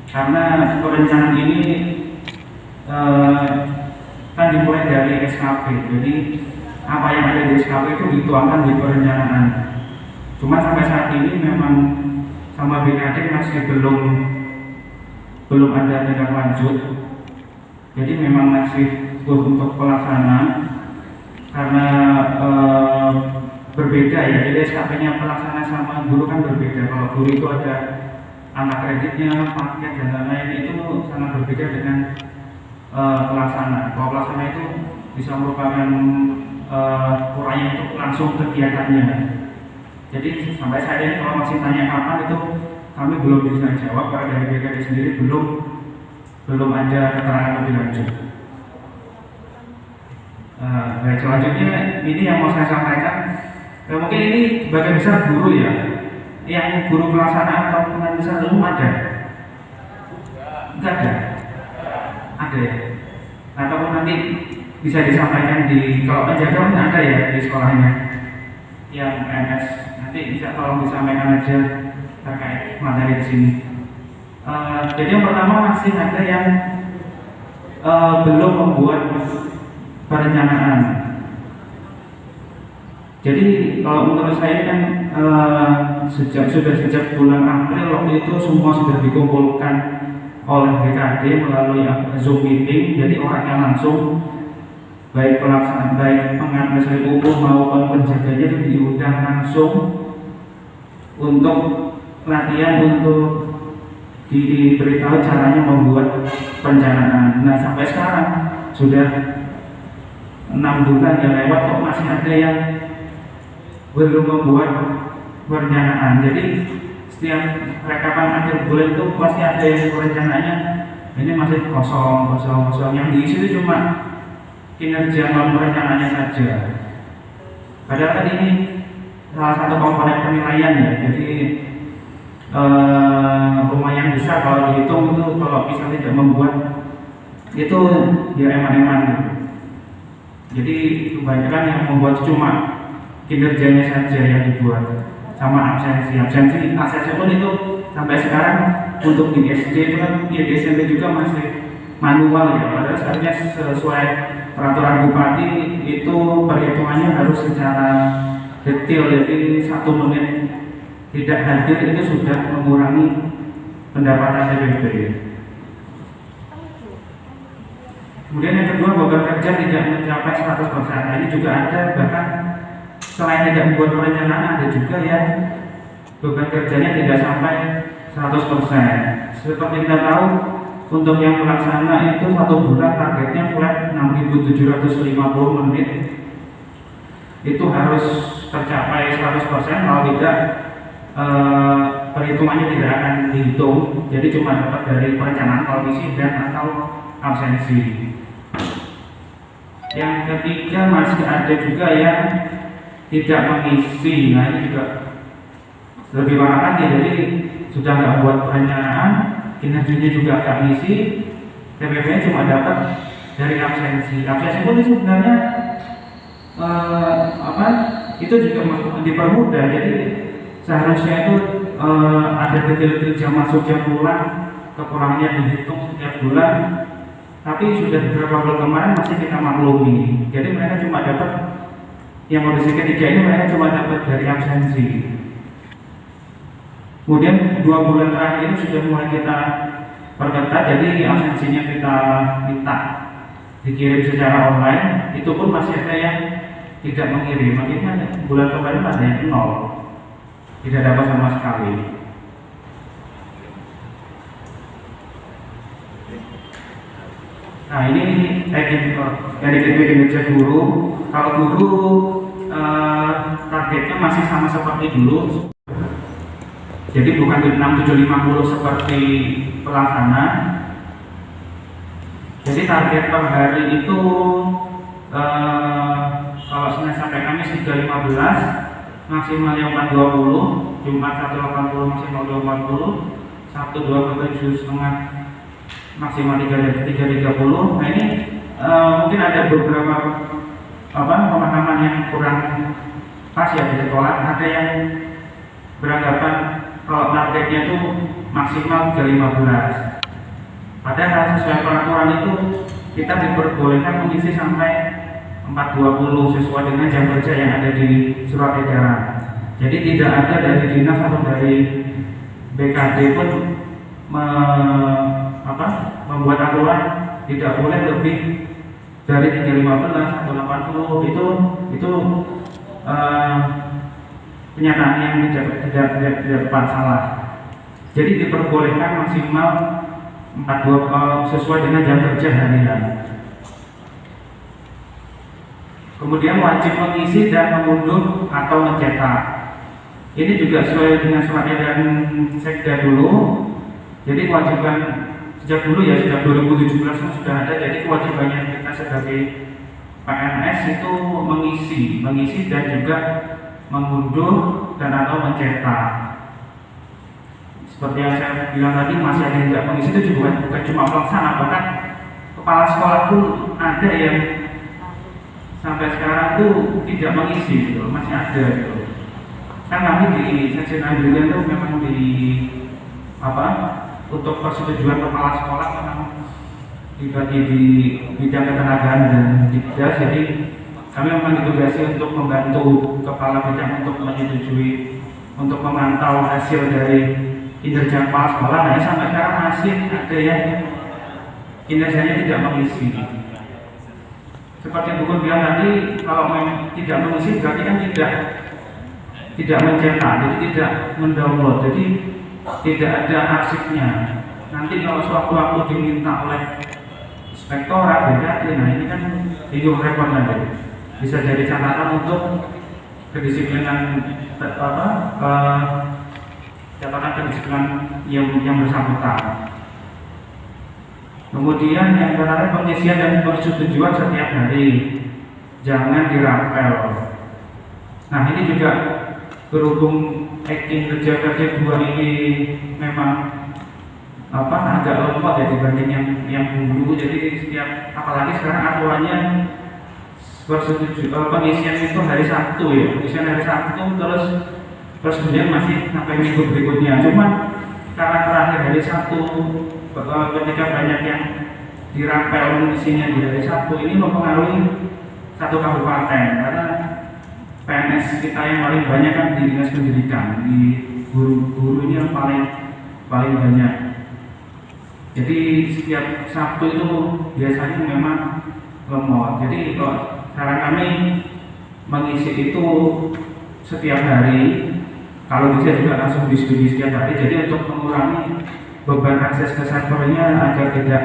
[SPEAKER 4] karena perencanaan ini kan dimulai dari SKP. Jadi apa yang ada di SKP itu dituangkan di perencanaan. Cuma sampai saat ini memang sama BKD masih belum ada tindak lanjut. Jadi memang masih untuk pelaksana karena berbeda ya. Jadi SKP-nya pelaksana sama guru kan berbeda. Kalau guru itu ada anak kreditnya, paket dan lain-lain, itu sangat berbeda dengan pelaksana. Kalau pelaksana itu bisa merupakan uraian untuk langsung kegiatannya. Jadi sampai saat ini kalau masih tanya kapan itu kami belum bisa jawab karena dari BKD sendiri belum ada keterangan lebih lanjut. Baik, selanjutnya ini yang mau saya sampaikan. Mungkin ini bagian besar guru ya. Yang guru pelaksana atau pengajar umum ada? Enggak ada. Ada ya. Ataupun nanti bisa disampaikan kalau penjaga kan ada ya di sekolahnya yang PNS, nanti bisa tolong disampaikan aja terkait materi di sini. Jadi yang pertama masih ada yang belum membuat perencanaan. Jadi kalau menurut saya kan sejak bulan April waktu itu semua sudah dikumpulkan oleh BKD melalui Zoom meeting. Jadi orangnya langsung baik pelaksanaan, baik pengadministrasi umum maupun penjaganya itu diundang langsung untuk latihan, untuk diberitahu caranya membuat perencanaan. Nah sampai sekarang sudah 6 bulan yang lewat kok masih ada yang belum membuat perencanaan. Jadi setiap rekapan akhir bulan itu pasti ada yang perencanaannya ini masih kosong. Yang diisi itu cuma kinerja non perencanaannya saja. Padahal kan ini salah satu komponen penilaian ya. Jadi lumayan besar kalau dihitung itu, kalau misalnya tidak membuat itu ya eman-eman gitu. Jadi kebanyakan yang membuat cuma kinerjanya saja yang dibuat, sama absensi pun itu sampai sekarang untuk di SD itu kan ya, di SMP juga masih manual ya. Padahal seharusnya sesuai peraturan bupati itu perhitungannya harus secara detail. Jadi 1 menit tidak hadir itu sudah mengurangi pendapatan TPP. Kemudian yang kedua, beban kerja tidak mencapai 100%. Ini juga ada, bahkan selain tidak membuat perencanaan, ada juga yang beban kerjanya tidak sampai 100%. Seperti kita tahu, untuk yang pelaksana itu 1 bulan targetnya flat 6.750 menit. Itu harus tercapai 100%, kalau tidak perhitungannya tidak akan dihitung. Jadi cuma dapat dari perencanaan komisi dan atau absensi. Yang ketiga, masih ada juga yang tidak mengisi. Nah ini juga lebih parah lagi. Jadi sudah nggak buat perencanaan, kinerjanya juga nggak ngisi, TPP cuma dapat dari absensi. Absensi pun itu sebenarnya itu juga dipermudah. Jadi seharusnya itu ada detail-detail jam masuk, jam pulang, kekurangannya dihitung setiap bulan. Tapi sudah beberapa bulan kemarin masih kita maklumi. Jadi mereka cuma dapat yang kondisi ketiga ini mereka cuma dapat dari absensi. Kemudian 2 bulan terakhir ini sudah mulai kita perketat, jadi absensinya kita minta dikirim secara online. Itu pun masih ada yang tidak mengirim, makanya bulan kemarin ada yang 0, tidak dapat sama sekali. Nah ini dari kinerja guru. Kalau guru targetnya masih sama seperti dulu, jadi bukan di 6750 seperti pelaksana. Jadi target per hari itu kalau Senin sampai Kamis 315, maksimalnya 420, Jumat 180, maksimal 240, Sabtu 27,5, maksimal 330. Nah ini mungkin ada beberapa pemahaman yang kurang pas ya di sekolah. Ada yang beranggapan kalau targetnya itu maksimal 315. Padahal sesuai peraturan itu kita diperbolehkan mengisi sampai 420 sesuai dengan jam kerja yang ada di surat edaran. Jadi tidak ada dari dinas atau dari BKD pun membuat aturan tidak boleh lebih dari 315 atau 80. Itu penyataan yang tidak tepat, salah. Jadi diperbolehkan maksimal 420 sesuai dengan jam kerja harian. Kemudian wajib mengisi dan mengunduh atau mencetak. Ini juga sesuai dengan surat edaran Sekda dulu. Jadi kewajiban sejak dulu ya, sejak 2017 sudah ada. Jadi kewajibannya kita sebagai PNS itu mengisi dan juga mengunduh dan atau mencetak. Seperti yang saya bilang tadi, masih ada yang tidak mengisi. Itu juga bukan cuma pelaksana, bahkan kepala sekolah pun ada yang sampai sekarang tuh tidak mengisi gitu, masih ada gitu. Kan kami di seksi Nandirian tuh memang untuk persetujuan kepala sekolah memang dibagi di bidang ketenagaan dan dikdas. Jadi kami memang ditugasi untuk membantu kepala bidang untuk menyetujui, untuk memantau hasil dari kinerja kepala sekolah. Nah sampai sekarang masih ada yang kinerjanya tidak mengisi. Seperti buku bilang tadi, kalau memang tidak mengisi berarti kan tidak mencetak, jadi tidak mendownload, jadi tidak ada arsipnya. Nanti kalau sewaktu-waktu diminta oleh inspektorat BKD, nah ini kan bingung repot nanti. Bisa jadi catatan untuk kedisiplinan catatan kedisiplinan yang bersangkutan. Kemudian yang terakhir, pengisian dan persetujuan setiap hari, jangan dirapel. Nah ini juga berhubung kerja 2 ini memang agak lemot ya dibanding yang dulu. Jadi setiap, apalagi sekarang aturannya pengisian itu hari Sabtu ya, pengisian hari Sabtu, terus persetujuan masih sampai minggu berikutnya. Cuman karena terakhir hari Sabtu, ketika banyak yang dirapel mengisinya di hari Sabtu, ini mempengaruhi satu kabupaten, karena PNS kita yang paling banyak kan di dinas pendidikan, di guru-guru ini yang paling banyak. Jadi setiap Sabtu itu biasanya memang lemot. Jadi kalau saran kami mengisi itu setiap hari, kalau bisa juga langsung diskusi setiap hari. Jadi untuk mengurangi beban akses ke servernya agar tidak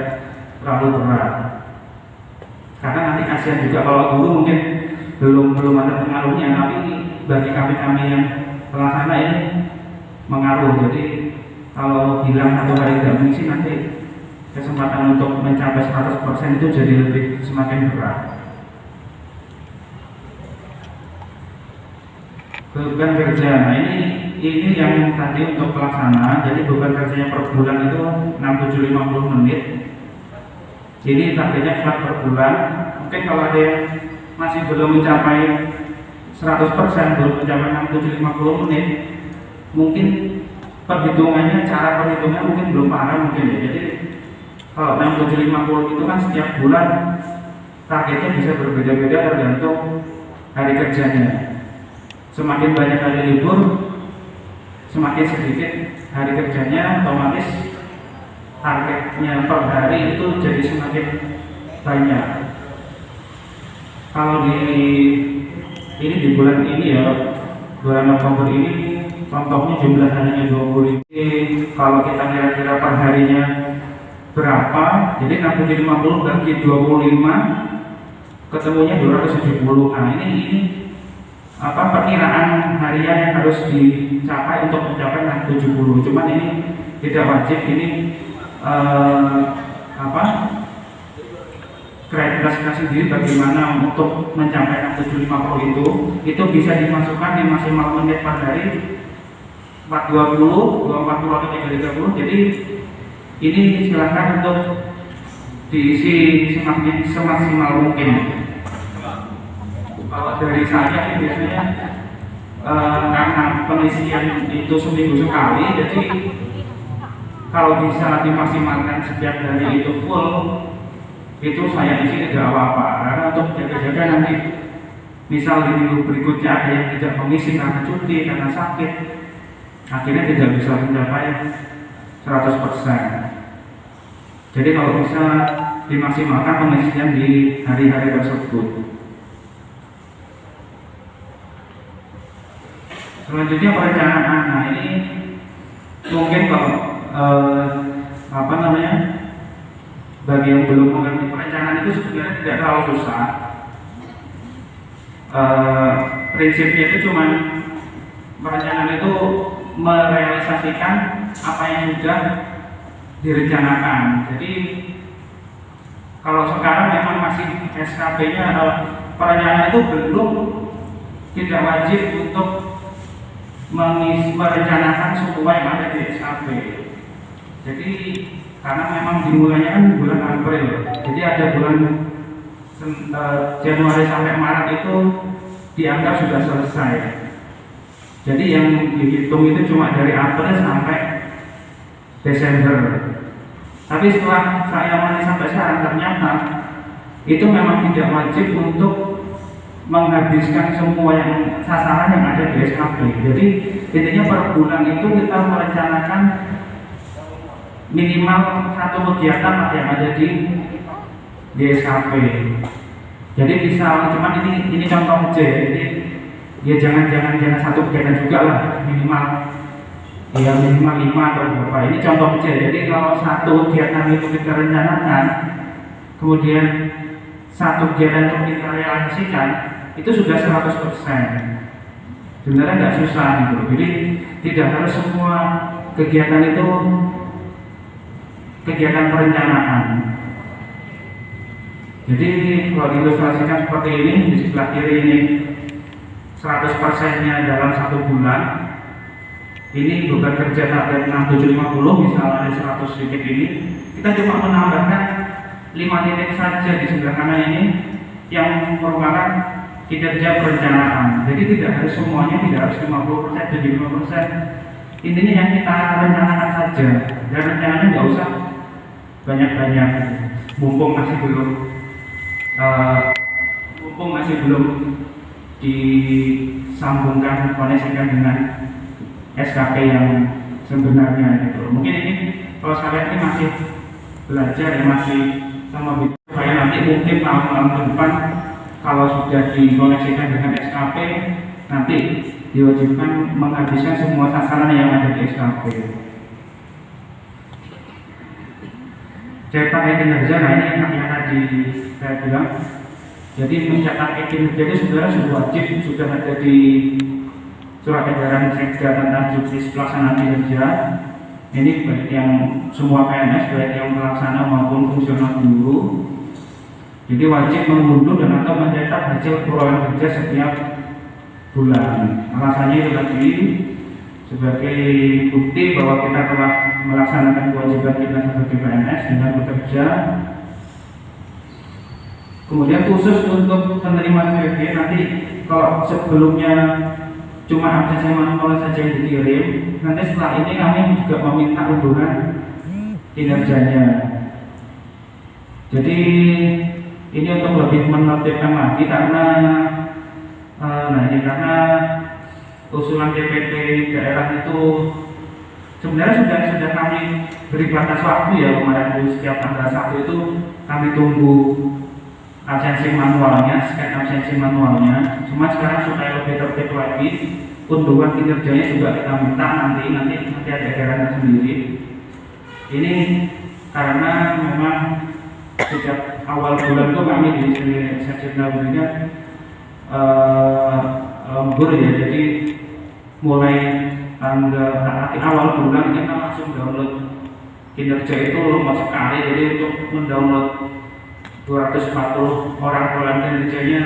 [SPEAKER 4] terlalu berat. Karena nanti kasihan juga kalau guru mungkin belum ada pengaruhnya, tapi bagi kami yang pelaksana ini mengaruh. Jadi kalau hilang 1 hari tidak mengisi, nanti kesempatan untuk mencapai 100% itu jadi lebih semakin berat. Beban kerja, nah ini yang tadi untuk pelaksana. Jadi beban kerjanya per bulan itu 6750 menit. Ini targetnya flat per bulan. Mungkin kalau ada yang masih belum mencapai 100%, belum mencapai 6750 menit, mungkin cara perhitungannya mungkin belum parah mungkin ya. Jadi kalau 6750 itu kan setiap bulan targetnya bisa berbeda-beda tergantung hari kerjanya. Semakin banyak hari libur, semakin sedikit hari kerjanya, otomatis targetnya per hari itu jadi semakin banyak. Kalau di bulan ini ya, bulan Oktober ini contohnya jumlah harinya 20.000. Kalau kita kira-kira per harinya berapa, jadi 50 bagi 25 ketemunya 270. Nah ini perkiraan harian yang harus dicapai untuk mencapai 70. Cuman ini tidak wajib, ini kreativitas sendiri bagaimana untuk mencapai 750 itu bisa dimasukkan di maksimal menit per hari 420, 240 atau 330. Jadi ini silakan untuk diisi semaksimal mungkin. Kalau dari saya ini biasanya karena pengisian itu seminggu sekali, jadi kalau bisa dimaksimalkan setiap hari itu full, itu saya isi tidak apa-apa. Karena untuk jaga-jaga nanti misal di minggu berikutnya ada yang tidak mengisi karena cuti, karena sakit, akhirnya tidak bisa mencapai 100%. Jadi kalau bisa dimaksimalkan pengisian di hari-hari tersebut. Selanjutnya perencanaan. Nah ini mungkin kalau bagi yang belum mengerti perencanaan itu sebenarnya tidak terlalu susah. Prinsipnya itu cuma perencanaan itu merealisasikan apa yang sudah direncanakan. Jadi kalau sekarang memang masih SKP-nya perencanaan itu belum, tidak wajib untuk merencanakan semua yang ada di SKP. Jadi karena memang dimulainya kan bulan April, jadi ada bulan Januari sampai Maret itu dianggap sudah selesai. Jadi yang dihitung itu cuma dari April sampai Desember. Tapi setelah saya amati sampai sekarang ternyata itu memang tidak wajib untuk menghabiskan semua yang sasaran yang ada di SKP. Jadi intinya per bulan itu kita merencanakan minimal satu kegiatan yang ada di SKP. Jadi bisa, cuman ini contoh aja. Jadi ya jangan satu kegiatan juga lah, minimal 5 atau berapa. Ini contoh aja. Jadi kalau satu kegiatan itu kita rencanakan, kemudian satu kegiatan itu kita realisasikan, itu sudah 100%. Sebenarnya nggak susah gitu. Jadi tidak harus semua kegiatan itu kegiatan perencanaan. Jadi kalau diilustrasikan seperti ini, di sebelah kiri ini 100%-nya dalam satu bulan. Ini beban kerja target 6750, misalnya ada 100 titik ini, kita cuma menambahkan 5 titik saja di sebelah kanan ini yang merupakan kinerja perencanaan. Jadi tidak harus semuanya, tidak harus 50%, 75%. Intinya yang kita rencanakan saja, dan rencananya nggak usah banyak-banyak. Mumpung masih belum disambungkan, koneksikan dengan SKP yang sebenarnya gitu. Mungkin ini kalau kalian ini masih belajar ya, masih sama supaya nanti mungkin tahun depan kalau sudah dikoneksikan dengan SKP, nanti diwajibkan menghabiskan semua sasaran yang ada di SKP. Cetak kinerja, nah ini yang tadi saya bilang. Jadi mencetak kinerja itu sebenarnya sudah wajib, sudah ada di surat edaran Sekda tentang juknis pelaksanaan kinerja. Ini baik yang semua PNS, baik yang pelaksana maupun fungsional guru. Jadi wajib mengunduh dan atau mencetak hasil perolehan kerja setiap bulan. Alasannya itu tadi sebagai bukti bahwa kita telah melaksanakan kewajiban kita sebagai PNS dengan bekerja. Kemudian khusus untuk penerimaan PB, nanti kalau sebelumnya cuma absensi manual saja yang dikirim, nanti setelah ini kami juga meminta unduran kinerjanya. Jadi ini untuk lebih menertibkan lagi, karena Nah ini karena usulan DPT daerah itu sebenarnya sudah kami beri batas waktu ya kemarin itu, setiap tanggal 1 itu kami tunggu absensi manualnya, scan absensi manualnya. Cuma sekarang supaya lebih tertib lagi, unduhan kinerjanya juga kita minta nanti ada edarannya sendiri. Ini karena memang sejak awal bulan itu kami di seksi Naburinya lembur ya, jadi mulai awal bulan kita langsung download kinerja itu lemot sekali. Jadi untuk mendownload 240 orang pelan kinerjanya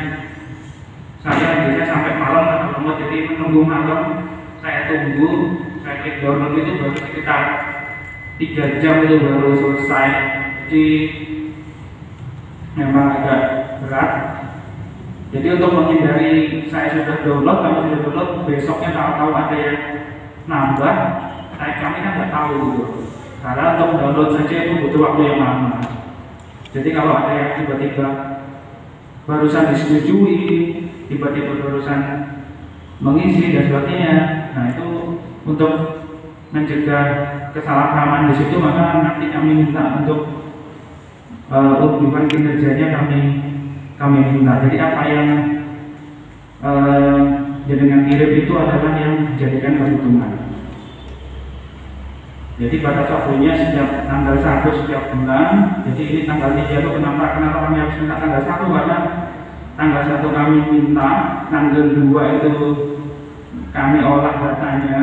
[SPEAKER 4] saya biasanya sampai malam atau lemot, jadi menunggu malam saya tunggu, saya klik download itu baru sekitar 3 jam itu baru selesai. Jadi memang agak berat. Jadi untuk menghindari saya sudah download, kami sudah download, besoknya tahu-tahu ada yang nambah, kami kan nggak tahu gitu. Karena untuk download saja itu butuh waktu yang lama. Jadi kalau ada yang tiba-tiba barusan disetujui, tiba-tiba barusan mengisi dan sebagainya, nah itu untuk mencegah kesalahpahaman di situ, maka nanti kami minta untuk unduhan kinerjanya kami minta. Jadi apa yang jaringan kirim itu adalah yang dijadikan perhitungan. Jadi batas waktunya setiap tanggal 1 setiap bulan. Jadi ini tanggal 3 itu kenapa kami harus minta tanggal 1, karena tanggal 1 kami minta, tanggal 2 itu kami olah datanya,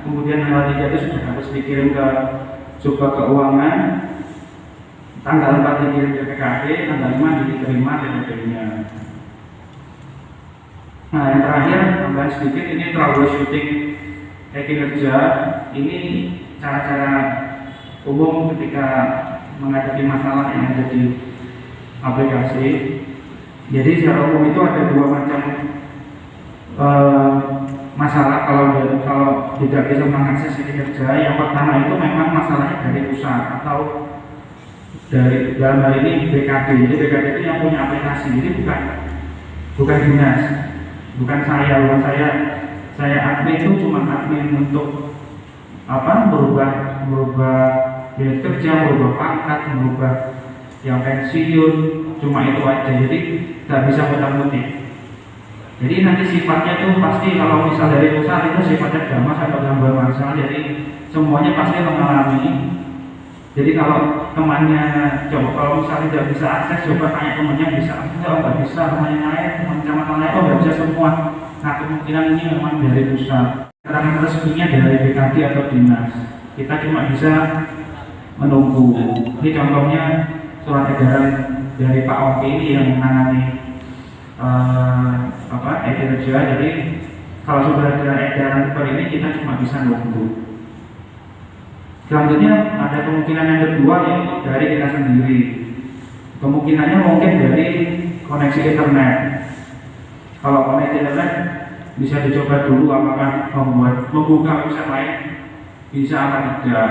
[SPEAKER 4] kemudian tanggal 3 itu sudah harus dikirim ke Subak Keuangan, tanggal 4 dikirim ke PKD, tanggal 5 diterima DPP-nya. Nah yang terakhir, tambahan sedikit, ini troubleshooting kinerja. Ini cara-cara umum ketika menghadapi masalah yang ada di aplikasi. Jadi secara umum itu ada 2 macam masalah kalau tidak bisa mengakses kinerja. Yang pertama itu memang masalahnya dari pusat atau dari dalam hal ini BKD. Jadi BKD itu yang punya aplikasi, jadi bukan dinas, bukan saya admin itu cuma admin untuk merubah unit kerja, merubah pangkat, merubah yang pensiun, cuma itu aja. Jadi nggak bisa muter-muter. Jadi nanti sifatnya itu pasti kalau misal dari pusat itu sifatnya gamas atau gambar masalah, jadi semuanya pasti mengalami. Jadi kalau temannya kalau misalnya tidak bisa akses, coba tanya temannya bisa akses, nggak bisa, temannya naik, teman kecamatan lain, nggak bisa semua. Nah kemungkinan ini memang dari pusat. Keterangan resminya dari BKD atau dinas, kita cuma bisa menunggu. Ini contohnya surat edaran dari Pak Oki ini yang menangani kinerja. Jadi kalau sudah ada edaran seperti ini, kita cuma bisa nunggu. Selanjutnya ada kemungkinan yang kedua, yaitu dari kita sendiri. Kemungkinannya mungkin dari koneksi internet. Kalau koneksi internet bisa dicoba dulu apakah membuka website lain bisa apa tidak.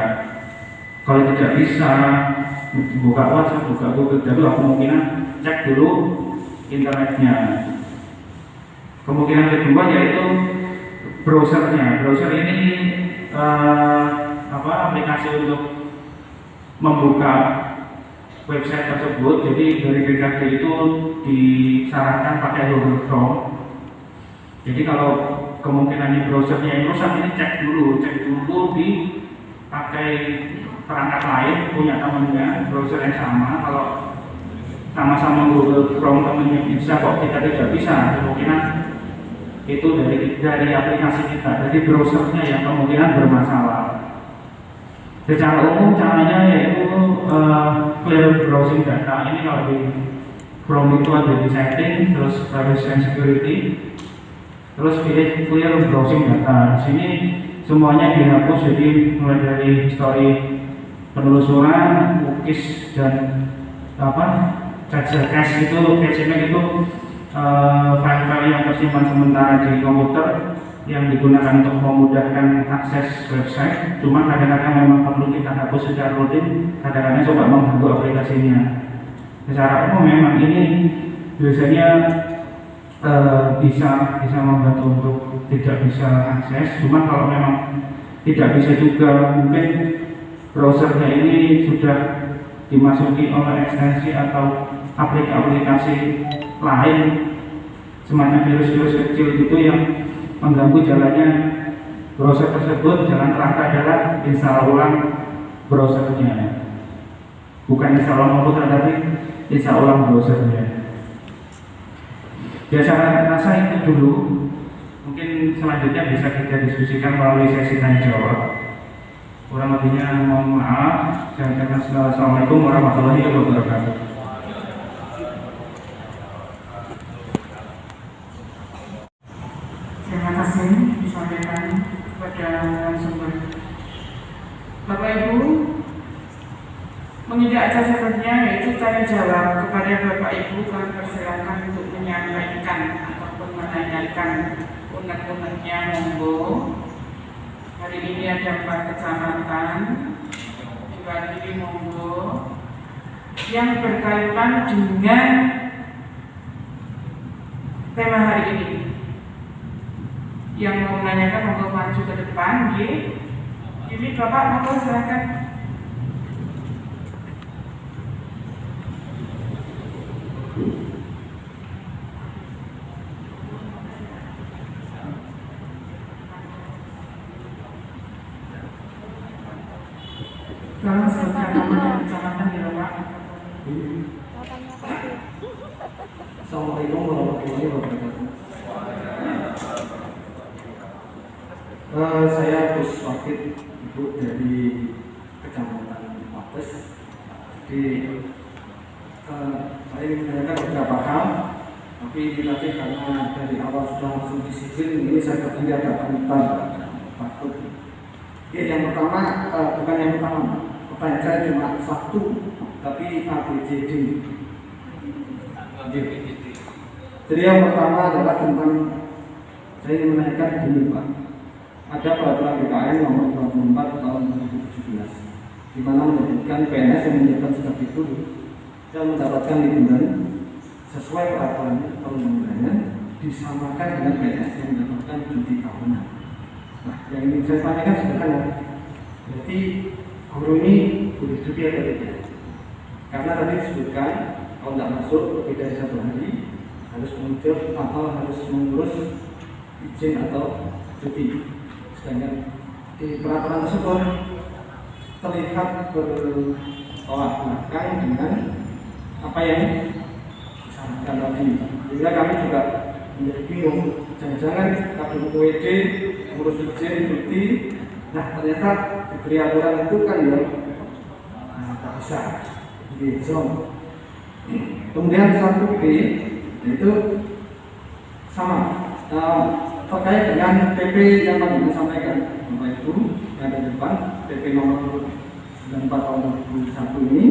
[SPEAKER 4] Kalau tidak bisa, buka WhatsApp, buka Google, tapi kemungkinan cek dulu internetnya. Kemungkinan kedua yaitu browsernya. Browser ini aplikasi untuk membuka website tersebut. Jadi dari BKD itu disarankan pakai Google Chrome. Jadi kalau kemungkinan browsernya yang rusak, ini cek dulu dipakai perangkat lain punya temannya browser yang sama. Kalau sama-sama Google Chrome temannya bisa kok, kita tidak bisa, kemungkinan itu dari aplikasi kita, dari browsernya yang kemungkinan bermasalah. Secara umum caranya yaitu clear browsing data. Ini kalau di Chrome itu ada di setting, terus privacy and security, terus pilih clear browsing data. Di sini semuanya dihapus, jadi mulai dari histori penelusuran, cookies dan cache itu, file-file yang tersimpan sementara di komputer yang digunakan untuk memudahkan akses website. Cuma kadang-kadang memang perlu kita hapus secara rutin, kadang-kadang coba mengganggu aplikasinya. Secara umum memang ini biasanya bisa membantu untuk tidak bisa akses. Cuma kalau memang tidak bisa juga, mungkin browsernya ini sudah dimasuki oleh ekstensi atau aplikasi lain semacam virus-virus kecil gitu yang mengganggu jalannya browser tersebut. Jalan terakhir adalah install ulang browsernya, bukan install ulang komputer tapi install ulang browsernya. Ya saya rasa itu dulu. Mungkin selanjutnya bisa kita diskusikan melalui sesi tanya jawab. Kurang lebihnya mohon maaf. Assalamualaikum warahmatullahi wabarakatuh.
[SPEAKER 2] Terima kasih disampaikan kepada narasumber. Bapak Ibu, menginjak acara selanjutnya yaitu tanya jawab. Kepada Bapak Ibu kami persilakan untuk menyampaikan ataupun menanyakan unek-uneknya, monggo. Hari ini ada 4 kecamatan, diwakili monggo, yang berkaitan dengan tema hari ini. Yang mau menanyakan monggo maju ke depan, ini Bapak monggo silakan. Tolong sebutkan nama dan kecamatan ya Bapak.
[SPEAKER 5] Assalamualaikum warahmatullahi wabarakatuh. Saya Gus Wahid, Ibu dari Kecamatan Mabes. Saya ingin menanyakan beberapa hal, tapi ini tadi karena dari awal sudah langsung disiplin, ini saya ketahui ada tentang takut. Yang pertama, bukan yang pertama, pertanyaan saya cuma satu, tapi ABCD. Jadi yang pertama adalah tentang, saya ingin menanyakan gini Pak, ada peraturan BKN nomor 24 tahun 2017 di mana menyebutkan PNS yang menjabat sejak itu dan mendapatkan liburan sesuai peraturan perundang-undangan disamakan dengan PNS yang mendapatkan cuti tahunan. Nah, yang ingin saya tanyakan sebenarnya, berarti guru ini boleh cuti atau tidak? Karena tadi disebutkan kalau tidak masuk lebih dari 1 hari harus muncul atau harus mengurus izin atau cuti. Sedangkan di peraturan tersebut terlihat bertolak belakang dengan apa yang disampaikan tadi. Sehingga kami juga menjadi bingung. Jangan-jangan KPUD ngurus izin cuti, nah ternyata diberi aturan itu kan ya tak bisa. Gitu. Kemudian 1B itu sama terkait dengan PP yang tadi disampaikan Bapak Ibu yang ada di depan, PP nomor 94 tahun 2001 ini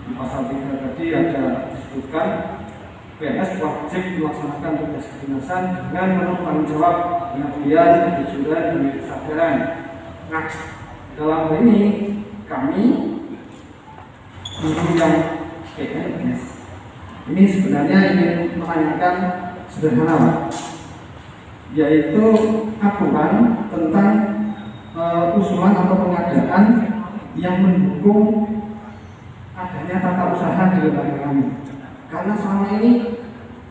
[SPEAKER 5] di pasal 3 tadi ada disebutkan PNS wajib melaksanakan tugas kedinasan dengan memenuhi tanggung jawab pengabdian, kejujuran, dan kesadaran. Nah, dalam hal ini kami guru yang PNS ini sebenarnya ingin menanyakan sederhana Pak, yaitu aturan tentang usulan atau pengadaan yang mendukung adanya tata usaha di lembaga kami. Karena selama ini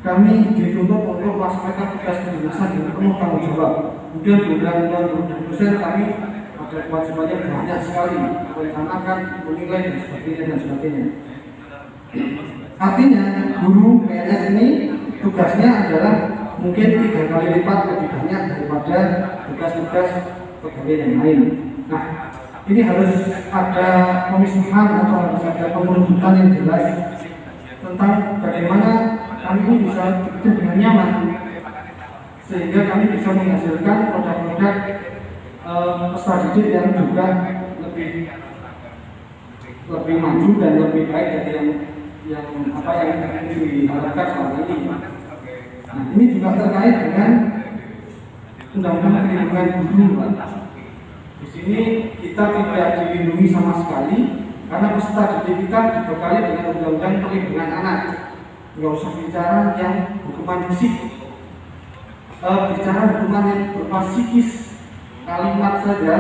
[SPEAKER 5] kami dituntut untuk melaksanakan tugas kedinasan dengan penuh tanggung jawab. Kemudian di undang-undang dosen kami ada kewajibannya banyak sekali, merencanakan, menilai dan sebagainya. Artinya guru PNS ini tugasnya adalah mungkin 3 kali lipat lebih banyak daripada tugas-tugas pegawai yang lain. Nah, ini harus ada pemisahan atau harus ada penuntutan yang jelas tentang bagaimana kami ini bisa hidup dengan nyaman, sehingga kami bisa menghasilkan produk-produk peserta didik yang juga lebih maju dan lebih baik dari yang diharapkan selama ini. Nah, ini juga terkait dengan undang-undang perlindungan guru. Di sini kita tidak dilindungi sama sekali karena peserta didik kita dibekali dengan undang-undang perlindungan anak. Nggak usah bicara yang hukuman fisik, bicara hukuman yang berupa psikis, kalimat saja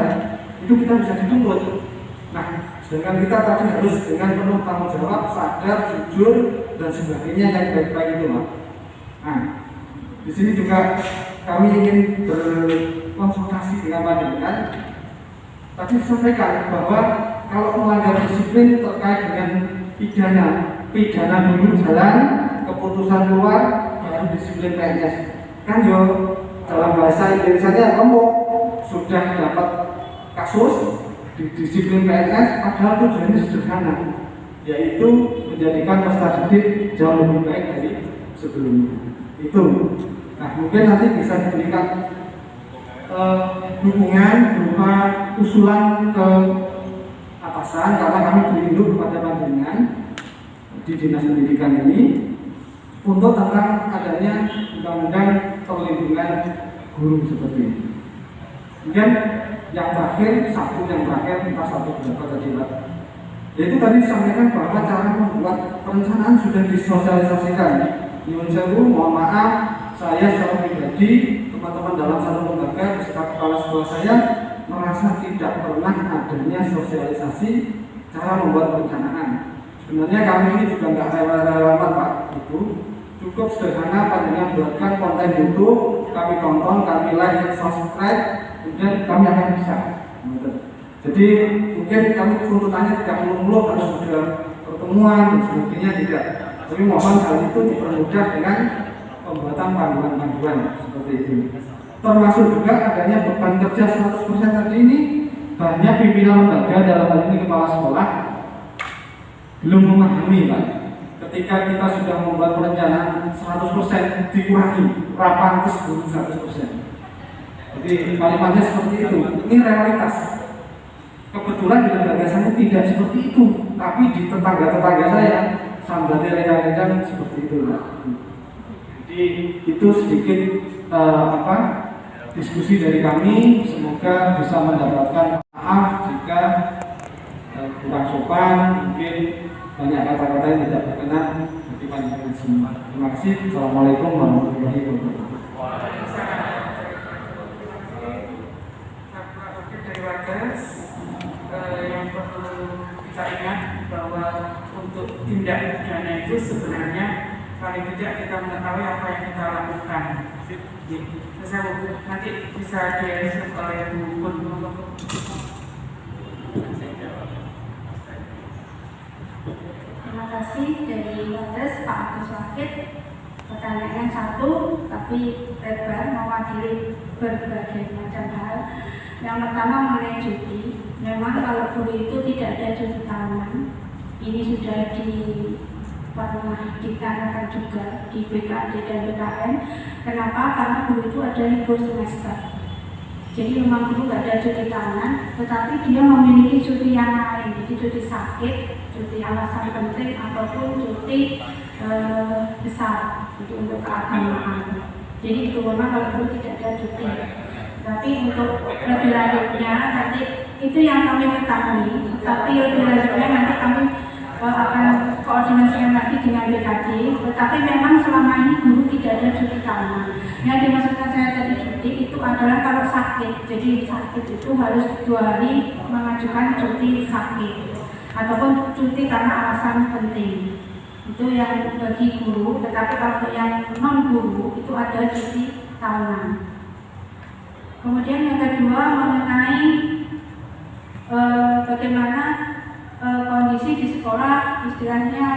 [SPEAKER 5] itu kita bisa dituntut. Nah, sedangkan kita tadi harus dengan penuh tanggung jawab, sadar, jujur dan sebagainya yang baik-baik itu, Pak. Nah, di sini juga kami ingin berkonsultasi dengan panjenengan. Tadi disampaikan bahwa kalau melanggar disiplin terkait dengan pidana dulu jalan, keputusan keluar, baru disiplin PNS. Kan yo dalam bahasa Indonesia kamu sudah dapat kasus di disiplin PNS, padahal tujuannya sederhana, yaitu menjadikan peserta didik jauh lebih baik dari sebelumnya. Itu. Nah, mungkin nanti bisa diberikan dukungan berupa usulan ke atasan, karena kami berinduk kepada panjenengan di Dinas Pendidikan ini untuk tentang adanya undang-undang perlindungan guru seperti ini. Kemudian yang terakhir, entah satu berapa tadi, Pak. Yaitu tadi disampaikan bahwa cara membuat perencanaan sudah disosialisasikan. Nyuwun sewu, mohon maaf, saya secara pribadi, teman-teman dalam satu lembaga beserta kepala sekolah saya merasa tidak pernah adanya sosialisasi cara membuat perencanaan. Sebenarnya kami ini juga nggak rela-rela, Pak. Itu cukup sederhana, panjenengan buatkan konten YouTube, kami tonton, kami like, subscribe, kemudian kami akan bisa. Jadi mungkin kami tuntutannya tidak muluk-muluk harus sudah pertemuan dan sebagainya, tidak. Tapi mohon hal itu dipermudah dengan pembuatan panduan-panduan seperti itu. Termasuk juga adanya beban kerja 100% tadi ini, banyak pimpinan lembaga dalam hal ini kepala sekolah belum memahami, Pak. Ketika kita sudah membuat perencanaan 100% dikurangi, rapantes dulu 100%. Jadi kalimatnya seperti itu. Ini realitas. Kebetulan di lembaga saya tidak seperti itu, tapi di tetangga-tetangga saya sambatnya rekan-rekan seperti itu, Pak. Jadi itu sedikit diskusi dari kami. Semoga bisa mendapatkan maaf jika kurang sopan, mungkin banyak kata-kata yang tidak berkenan bagi panjenengan semua. Terima kasih. Assalamualaikum warahmatullahi wabarakatuh.
[SPEAKER 2] Dari Wadas, yang perlu kita ingat bahwa untuk tindak pidana itu sebenarnya paling tidak kita mengetahui apa yang kita lakukan. Nanti bisa dianalisis oleh Bu Pun.
[SPEAKER 3] Terima kasih dari Wadas Pak Agus Wakid. Pertanyaan satu, tapi lebar, mewakili berbagai macam hal. Yang pertama mengenai cuti. Memang kalau guru itu tidak ada cuti tahunan. Ini sudah pernah dikarenakan juga di BKD dan BKN. Kenapa? Karena guru itu ada libur semester. Jadi memang guru tidak ada cuti tahunan, tetapi dia memiliki cuti yang lain. Jadi cuti sakit, cuti alasan penting, ataupun cuti besar, itu untuk keagamaan. Jadi itu memang kalau guru tidak ada cuti. Tapi untuk lebih lanjutnya nanti itu yang kami ketahui. Tapi lebih lanjutnya nanti kami akan koordinasikan lagi dengan BKD. Tetapi memang selama ini guru tidak ada cuti tahunan. Yang dimaksudkan saya tadi cuti itu adalah kalau sakit. Jadi sakit itu harus 2 hari mengajukan cuti sakit ataupun cuti karena alasan penting. Itu yang bagi guru. Tetapi kalau yang non guru itu ada cuti tahunan. Kemudian yang kedua mengenai bagaimana kondisi di sekolah, istilahnya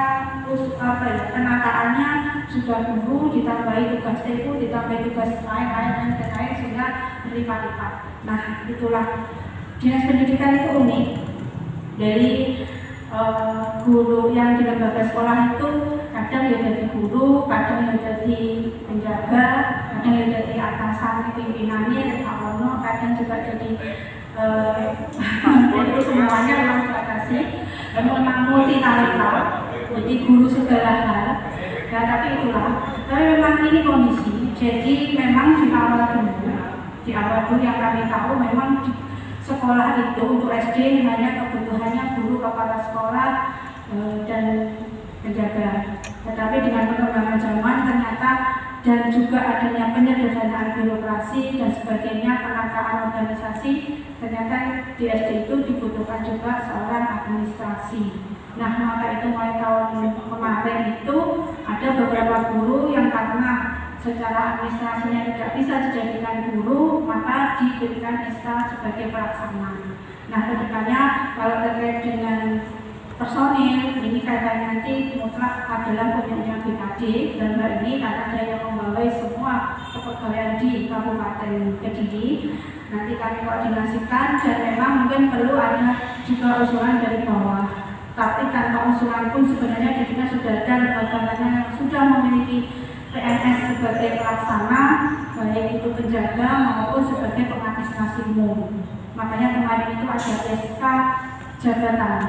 [SPEAKER 3] penataannya sudah guru ditambahi tugas TU, ditambahi tugas lain-lain sehingga berlipat-lipat. Nah, itulah Dinas Pendidikan itu unik. Dari guru yang di lembaga sekolah itu kadang ya jadi guru, kadang ya jadi penjaga, kadang ya jadi atasan pimpinannya, kadang juga jadi itu semuanya memang dibatasi dan memang multi talenta, jadi guru segala hal. Ya, tapi itulah. Tapi memang ini kondisi. Jadi memang di awal dulu yang kami tahu memang di sekolah itu untuk SD hanya kebutuhannya guru, kepala sekolah dan penjaga. Tetapi dengan perkembangan zaman ternyata dan juga adanya penyederhanaan birokrasi dan sebagainya, penataan organisasi, ternyata di SD itu dibutuhkan juga seorang administrasi. Nah, maka itu mulai tahun kemarin itu ada beberapa guru yang karena secara administrasinya tidak bisa dijadikan guru, maka diberikan SK sebagai pelaksana. Nah, kedepannya kalau terkait dengan personil, ini kaitannya nanti mutlak adalah punyanya BKD dan hal ini karena ada yang membawai semua kepegawaian di Kabupaten Kediri. Nanti kami koordinasikan dan memang mungkin perlu ada juga usulan dari bawah. Tapi tanpa usulan pun sebenarnya dirinya sudah ada lembaga yang sudah memiliki PNS sebagai pelaksana, baik itu penjaga maupun sebagai pengadministrasi umum. Makanya kemarin itu ada SK jabatan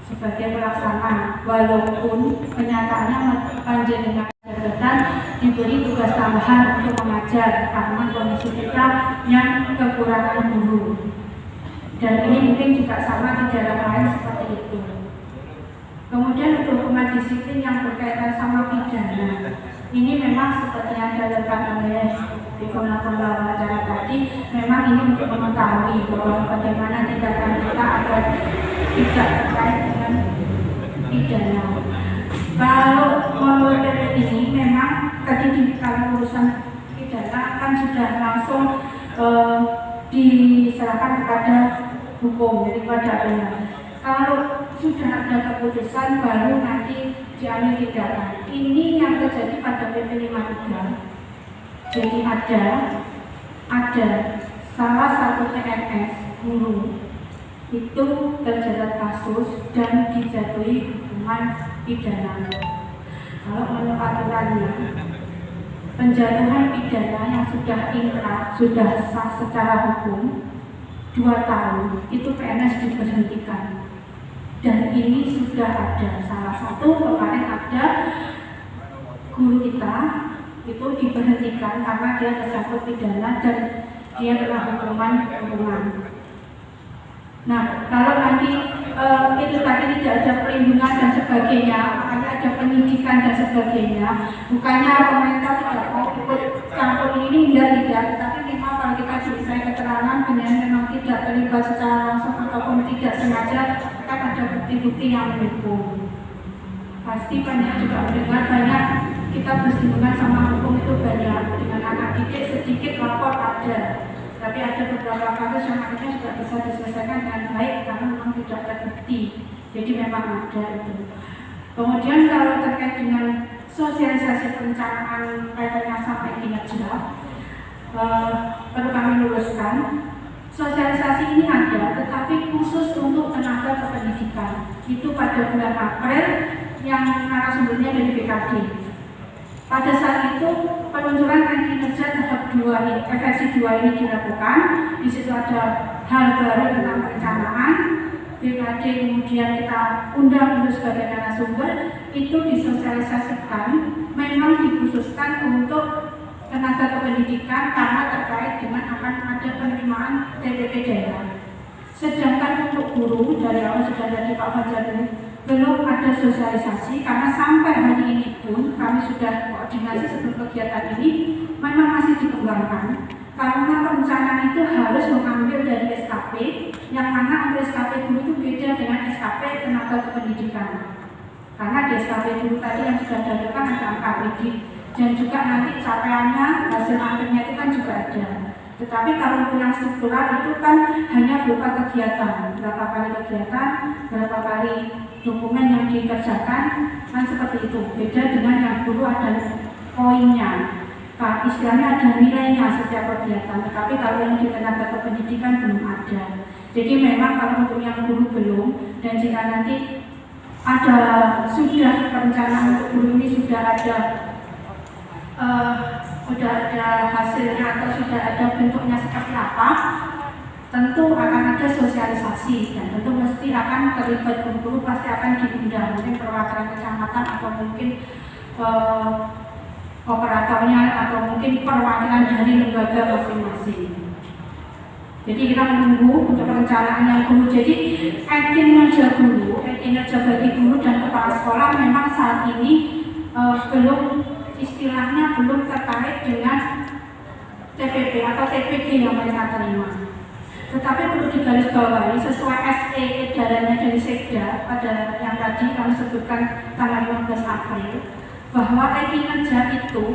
[SPEAKER 3] sebagai pelaksana, walaupun kenyataannya panjenengan jabatan diberi tugas tambahan untuk mengajar karena kondisi kita yang kekurangan guru. Dan ini mungkin juga sama di daerah lain seperti itu. Kemudian untuk hukuman disiplin yang berkaitan sama pidana, ini memang seperti yang dilakukan oleh pembawa acara tadi, memang ini untuk mengetahui bahwa bagaimana tindakan kita agar tidak terkait dengan pidana. Kalau menurut PP ini memang tadi kalau urusan pidana kan sudah langsung diserahkan kepada hukum, jadi pada aturan. Kalau sudah ada keputusan baru nanti diambil tindakan. Ini yang terjadi pada PP 53. Jadi ada salah satu PNS guru itu terjerat kasus dan dijatuhi hukuman pidana. Kalau menurut aturannya, penjatuhan pidana yang sudah inkrah, sudah sah secara hukum 2 tahun, itu PNS diberhentikan. Dan ini sudah ada salah satu kemarin ada guru kita itu diberhentikan karena dia tersangkut pidana dan dia kena hukuman. Nah, kalau nanti itu tadi tidak ada perlindungan dan sebagainya, makanya ada penyidikan dan sebagainya. Bukannya pemerintah tidak mau ikut campur ini, tidak. Tapi memang kalau kita dimintai keterangan dengan memang tidak terlibat secara langsung ataupun tidak sengaja, kan ada bukti-bukti yang mendukung. Pasti banyak juga mendengar banyak kita bersinggungan sama hukum itu banyak dengan anak didik sedikit lapor ada. Tapi ada beberapa kasus yang akhirnya juga bisa diselesaikan dengan baik karena memang tidak terbukti. Jadi memang ada itu. Kemudian kalau terkait dengan sosialisasi perencanaan kaitannya sampai kinerja, perlu kami luruskan. Sosialisasi ini ada, tetapi khusus untuk tenaga kependidikan. Itu pada bulan April yang narasumbernya dari BKD. Pada saat itu peluncuran kinerja tahap 2 ini, versi 2 ini dilakukan. Di situ ada hal baru tentang perencanaan. BKD kemudian kita undang untuk sebagai narasumber, itu disosialisasikan, memang dikhususkan untuk tenaga kependidikan karena terkait dengan akan ada penerimaan TPP daerah. Sedangkan untuk guru dari awal sudah dari Pak Fajar belum ada sosialisasi karena sampai hari ini pun kami sudah koordinasi sebelum kegiatan ini memang masih dikembangkan karena perencanaan itu harus mengambil dari SKP yang mana untuk SKP guru itu beda dengan SKP tenaga kependidikan karena di SKP guru tadi yang sudah diadakan ada angka kredit dan juga nanti capaiannya hasil akhirnya itu kan juga ada. Tetapi kalau yang struktural itu kan hanya berupa kegiatan, berapa kali kegiatan, berapa kali dokumen yang dikerjakan, kan seperti itu. Beda dengan yang guru ada poinnya, istilahnya ada nilainya setiap kegiatan. Tetapi kalau yang di tenaga kependidikan belum ada. Jadi memang kalau untuk yang guru belum, dan jika nanti ada sudah perencanaan untuk guru ini sudah ada hasilnya atau sudah ada bentuknya seperti apa, tentu akan ada sosialisasi dan tentu mesti akan terlibat guru pasti akan diundang mungkin perwakilan kecamatan atau mungkin operatornya atau mungkin perwakilan dari lembaga masing-masing. Jadi kita menunggu untuk perencanaan yang guru. Jadi kinerja guru, kinerja bagi guru dan kepala sekolah memang saat ini belum istilahnya belum terkait dengan TPP atau TPG yang mereka terima. Tetapi perlu digarisbawahi sesuai SE edarannya dari Sekda pada yang tadi kami sebutkan tanggal 15 April bahwa kinerja itu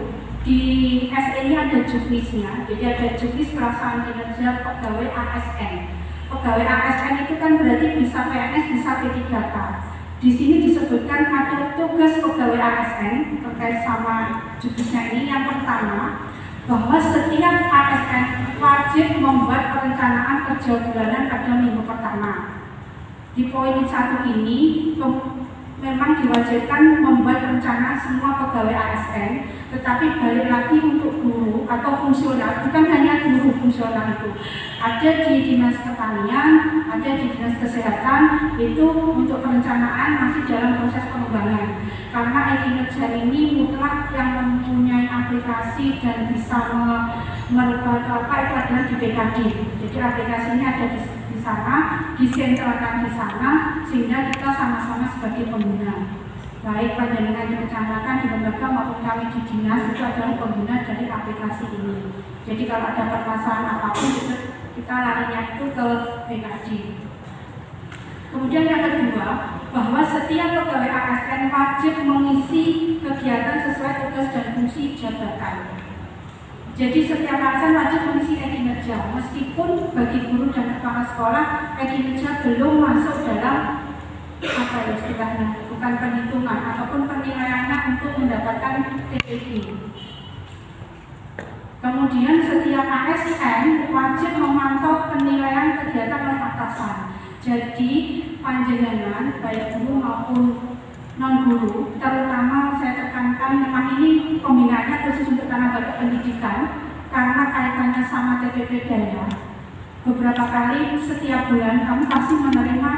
[SPEAKER 3] di SE ini ada juknisnya, jadi ada juknis pelaksanaan kinerja pegawai ASN. Pegawai ASN itu kan berarti bisa PNS, bisa P3K. Di sini disebutkan ada tugas pegawai ASN terkait sama juknisnya ini. Yang pertama, bahwa setiap ASN wajib membuat perencanaan kerja bulanan pada minggu pertama. Di poin 1 ini memang diwajibkan membuat rencana semua pegawai ASN, tetapi balik lagi untuk guru atau fungsional, bukan hanya guru fungsional itu, ada di Dinas Pertanian, ada di Dinas Kesehatan, itu untuk perencanaan masih dalam proses pengembangan. Karena kinerja ini mutlak yang mempunyai aplikasi dan bisa merubah apa itu adalah di BKD. Jadi aplikasinya ada di sana, disentralkan di sana, sehingga kita sama-sama sebagai pengguna. Baik panjenengan di kecamatan, di lembaga maupun kami di dinas itu adalah pengguna dari aplikasi ini. Jadi kalau ada permasalahan apapun kita larinya itu ke BKD. Kemudian yang kedua, bahwa setiap pegawai ASN wajib mengisi kegiatan sesuai tugas dan fungsi jabatan. Jadi setiap ASN wajib mengisi kinerja, meskipun bagi guru dan kepala sekolah kinerja belum masuk dalam apa ya istilahnya, bukan perhitungan ataupun penilaiannya untuk mendapatkan TPG. Kemudian setiap ASN wajib memantau penilaian kegiatan oleh atasan. Jadi panjenengan baik guru maupun non guru, terutama saya tekankan memang ini pembinaannya khusus untuk tenaga pendidikan karena kaitannya sama TPP daerah. Beberapa kali setiap bulan kamu pasti menerima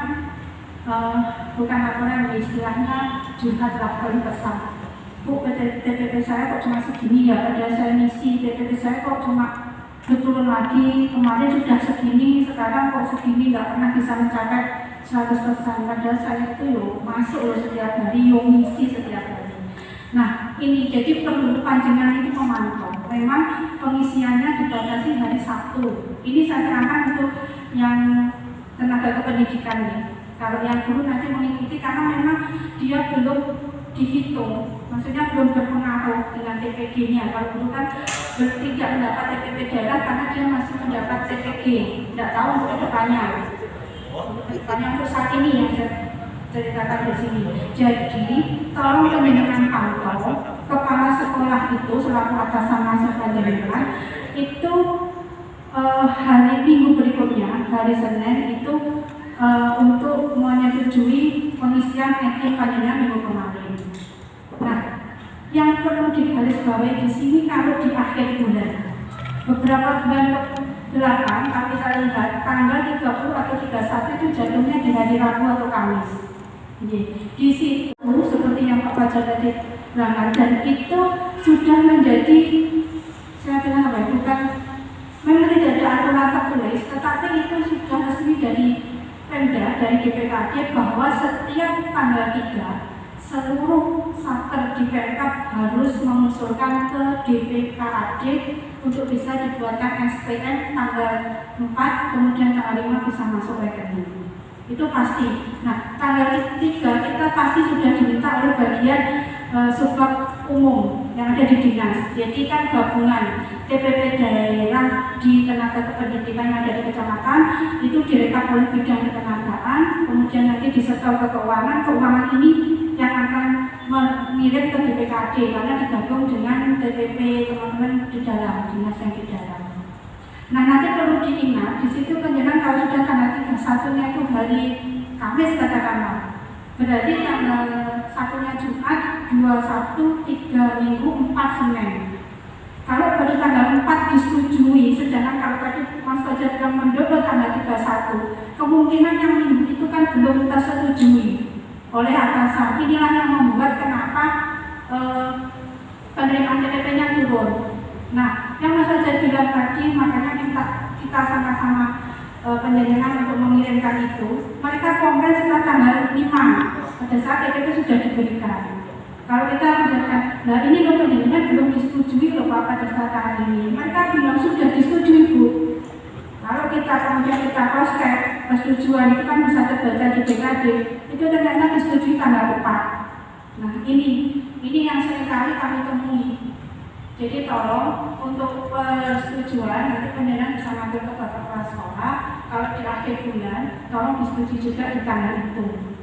[SPEAKER 3] bukan laporan, istilahnya curhat laporan besar. Bu, TPP saya kok cuma segini ya, padahal saya misi TPP saya kok cuma turun lagi, kemarin sudah segini, sekarang kok segini, nggak pernah bisa mencapai 100%. Padahal saya itu masuk setiap hari, misi setiap hari. Nah ini jadi perlu panjenengan itu memantau. Memang pengisiannya dibatasi hari Sabtu. Ini saya terangkan untuk yang tenaga kependidikan nih. Kalau yang guru nanti mengikuti karena memang dia belum dihitung, maksudnya belum berpengaruh dengan TPG-nya. Kalau guru kan tidak mendapat TPP daerah karena dia masih mendapat TPG, tidak tahu untuk kedepannya. Untuk saat ini yang saya ceritakan di sini. Jadi tolong panjenengan pantau kepala sekolah itu selaku atasan masuk panjenengan itu hari minggu berikutnya, hari Senin itu untuk menyetujui pengisian ekim panjenengan minggu kemarin. Nah, yang perlu digarisbawahi di sini kalau di akhir bulan, beberapa bulan belakang kalau kita lihat tanggal 30 atau 31 itu jatuhnya di hari Rabu atau Kamis. Di situ seperti yang Pak Fajar tadi bilang, dan itu sudah menjadi, saya bilang apa, bukan memang tidak ada aturan tertulis, tetapi itu sudah resmi dari Pemda, dari DPKD bahwa setiap tanggal 3 seluruh satker di Pemkab harus mengusulkan ke DPKAD untuk bisa dibuatkan SPM tanggal 4, kemudian tanggal 5 bisa masuk rekening. Itu pasti. Nah, tanggal 3 kita pasti sudah diminta oleh bagian subbab umum yang ada di dinas. Jadi kan gabungan TPP daerah di tenaga kependidikan yang ada di kecamatan itu direkap oleh bidang ketenagaan, kemudian nanti disetor ke keuangan. Keuangan ini yang akan mengirim ke DPKD karena digabung dengan TPP teman-teman di dalam dinas yang di dalam. Nah nanti perlu diingat di situ panjenengan kalau sudah tanggal 31-nya itu hari Kamis katakanlah, berarti tanggal 1-nya Jumat, 2 Sabtu, 3 Minggu, 4 Senin. Kalau baru tanggal 4 disetujui, sedangkan kalau tadi Mas Fajar bilang mendorong tanggal 31, kemungkinan yang minggu itu kan belum tersetujui oleh atasan. Inilah yang membuat kenapa penerimaan TPP-nya turun. Nah, yang Mas Fajar bilang tadi, makanya kita sama-sama penjaringan untuk mengirimkan itu. Mereka komplain setelah tanggal 5 pada saat TPP sudah diberikan. Kalau kita menjelaskan, nah ini loh pendidikan belum disetujui loh Pak pada saat ini. Mereka bilang sudah disetujui Bu. Kalau kita kemudian kita cross check persetujuan itu kan bisa terbaca di BKD, itu ternyata disetujui tanggal 4. Nah ini yang seringkali kami temui. Jadi tolong untuk persetujuan nanti penjenengan bisa ngambil ke bapak kepala sekolah. Kalau di akhir bulan, tolong disetujui juga di tanggal itu.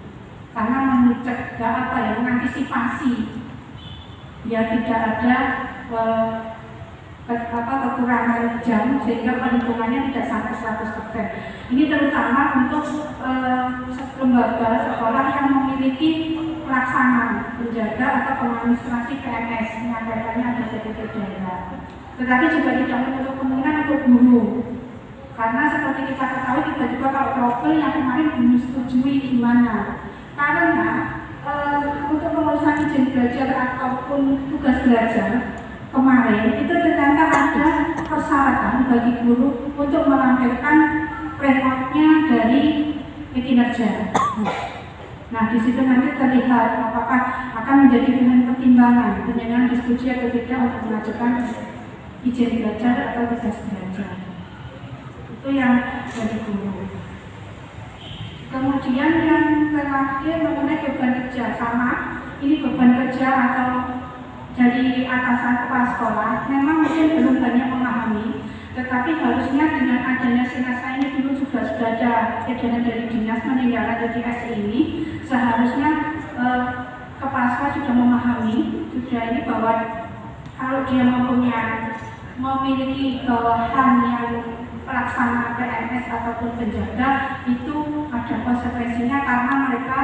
[SPEAKER 3] Karena mencegah mengantisipasi biar tidak ada kekurangan jam sehingga perhitungannya tidak sampai 100%. Ini terutama untuk lembaga sekolah yang memiliki pelaksana, penjaga atau pengadministrasi PNS, menyampaikannya ada TPP daerah. Tetapi juga tidak menutup kemungkinan untuk guru. Karena seperti kita ketahui tiba-tiba kalau trouble yang kemarin belum setujui gimana. Karena untuk pengurusan izin belajar ataupun tugas belajar kemarin itu ternyata ada persyaratan bagi guru untuk menampilkan framework-nya dari kinerja. Nah, di situ nanti terlihat apakah akan menjadi bahan pertimbangan penjenengan disetujui atau tidak untuk mengajukan izin belajar atau tugas belajar. Itu yang dari guru. Kemudian yang terakhir mengenai beban kerja, sama ini beban kerja atau dari atasan kepala sekolah memang mungkin belum banyak memahami, tetapi harusnya dengan adanya sinasa ini dulu juga sudah ada edaran dari dinas menindaklanjuti SI ini, seharusnya kepala sekolah sudah memahami sudah ini bahwa kalau dia memiliki bawahan yang pelaksana PNS ataupun penjaga itu ada konsekuensinya karena mereka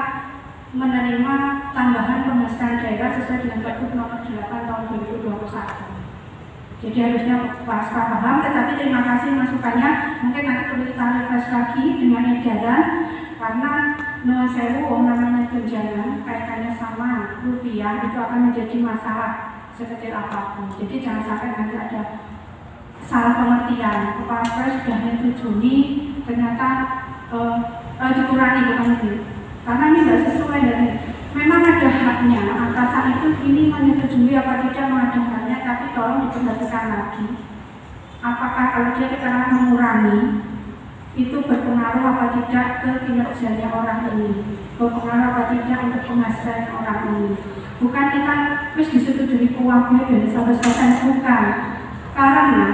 [SPEAKER 3] menerima tambahan penghasilan daerah sesuai dengan Pergub nomor 8 tahun 2021. Jadi harusnya pas paham, tetapi terima kasih masukannya. Mungkin nanti perlu kita refresh lagi dengan edaran karena nuwun sewu namanya tunjangan kaitannya sama rupiah itu akan menjadi masalah sekecil apapun. Jadi jangan sampai nanti ada salah pengertian. Kepala sekolah sudah menyetujui ternyata dikurangi bukan lebih. Karena ini tidak sesuai dari memang ada haknya, atasan itu ini menyetujui apa tidak ada haknya, tapi tolong diperhatikan lagi apakah kalau dia sekarang mengurangi itu berpengaruh apa tidak ke kinerjanya orang ini, berpengaruh apa tidak untuk penghasilan orang ini. Bukan kita terus disetujui uangnya dan sampai selesai, bukan. Karena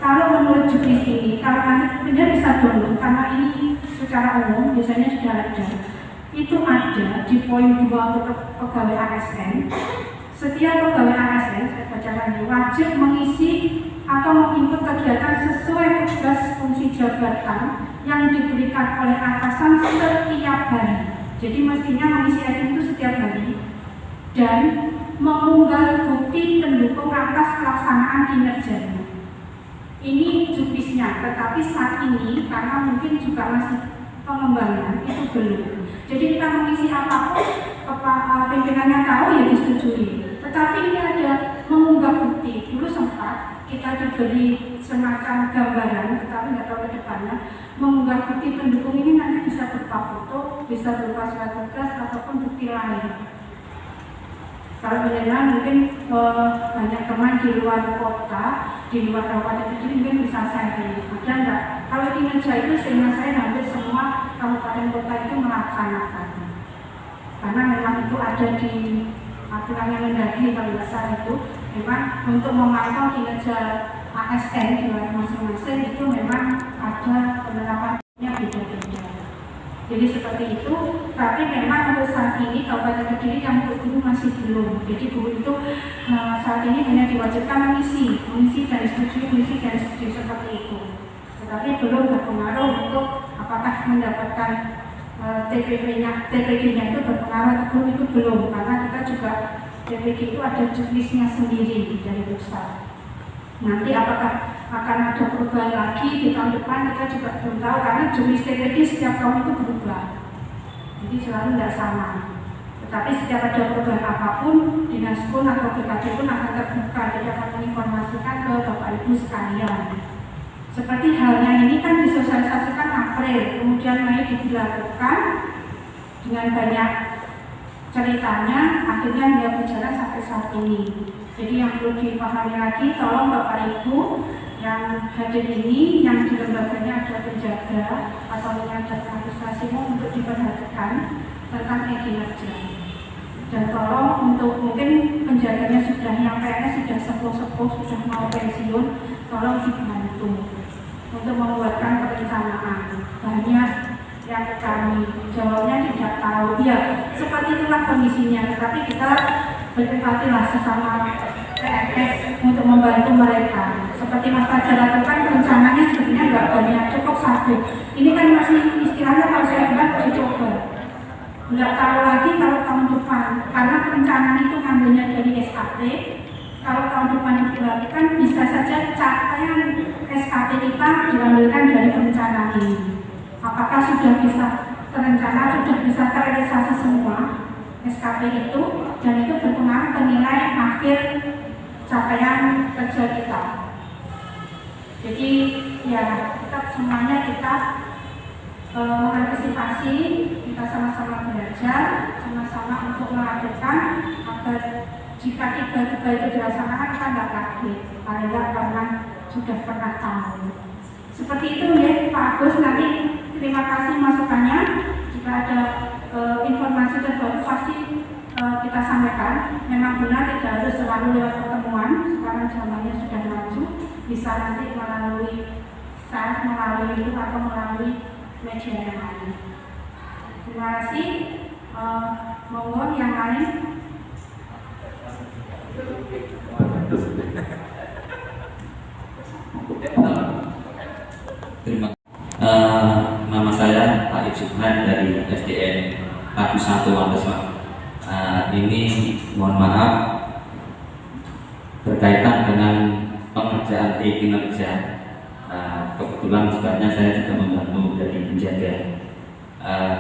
[SPEAKER 3] kalau menurut juknis ini, kalau nanti tidak bisa download, karena ini secara umum biasanya sudah ada. Itu ada di poin 2 untuk pegawai ASN. Setiap pegawai ASN, saya bacakan ini, wajib mengisi atau menginput kegiatan sesuai tugas fungsi jabatan yang diberikan oleh atasan setiap hari. Jadi mestinya mengisi item itu setiap hari dan mengunggah bukti pendukung atas pelaksanaan kinerjanya. Ini juknisnya, tetapi saat ini karena mungkin juga masih pengembangan itu belum. Jadi kita mengisi apapun, pimpinannya tahu ya disetujui. Tetapi ini ada mengunggah bukti. Dulu sempat kita diberi semacam gambaran, tetapi nggak tahu ke depannya. Mengunggah bukti pendukung ini nanti bisa berupa foto, bisa berupa surat tugas ataupun bukti lain. Kalau benar mungkin banyak teman di luar kota, di luar kabupaten kecil mungkin bisa sharing. Ada enggak? Kalau kinerja itu sehingga saya hampir semua kabupaten kota itu melaksanakan. Karena memang itu ada di aturan yang Mendagri kalau besar itu, memang untuk memantau kinerja ASN di luar masing-masing itu memang ada penerapannya beda-beda. Jadi seperti itu, tapi memang untuk saat ini Kabupaten Kediri yang untuk guru masih belum. Jadi guru itu saat ini hanya diwajibkan mengisi dan disetujui seperti itu. Tetapi belum berpengaruh untuk apakah mendapatkan TPG-nya itu berpengaruh atau itu belum, karena kita juga TPG itu ada juknisnya sendiri dari pusat. Nanti apakah akan ada perubahan lagi di tahun depan kita juga belum tahu, karena juknis TPG setiap tahun itu berubah, jadi selalu tidak sama. Tetapi setiap ada perubahan apapun, dinas pun atau BKD pun akan terbuka, jadi akan menginformasikan ke Bapak Ibu sekalian. Seperti halnya ini kan disosialisasikan April, kemudian Mei dilakukan dengan banyak ceritanya akhirnya dia berjalan sampai saat ini. Jadi yang perlu dipahami lagi, tolong Bapak Ibu yang hadir ini, yang di lembaganya ada penjaga atau ada administrasimu untuk diperhatikan tentang kinerja. Dan tolong untuk mungkin penjaganya sudah yang PNS sudah sepuh-sepuh, sudah mau pensiun, tolong dibantu untuk membuatkan perencanaan. Banyak yang kami jawabnya tidak tahu. Ya, seperti itulah kondisinya. Tetapi kita berempatilah sesama PNS untuk membantu mereka. Seperti Mas Fajar lakukan, rencananya sebenarnya nggak banyak, cukup satu. Ini kan masih istilahnya kalau saya bilang dicoba. Nggak tahu lagi kalau tahun depan, karena perencanaan itu ngambilnya dari SKP. Kalau tahun depan dilakukan, bisa saja capaian SKP kita diambilkan dari perencanaan ini. Apakah sudah bisa terencana, sudah bisa terrealisasi semua SKP itu, dan itu berpengaruh ke nilai akhir capaian kerja kita. Jadi ya kita semuanya mengantisipasi, kita sama-sama belajar, sama-sama untuk melakukan agar jika tiba-tiba itu dilaksanakan kita nggak kaget, paling nggak karena sudah pernah tahu. Seperti itu ya Pak Agus, nanti terima kasih masukannya. Jika ada informasi terbaru pasti kita sampaikan. Memang benar tidak harus selalu lewat pertemuan, sekarang zamannya sudah maju, bisa nanti melalui chat, melalui itu atau melalui media yang lain. Terima kasih. Monggo yang lain.
[SPEAKER 6] Terima kasih. Nama saya Pak Subhan dari SDN Pagi 1 Wandesma. Ini mohon maaf berkaitan dengan pengerjaan kinerja. Kebetulan sebenarnya saya juga membantu dari penjaga.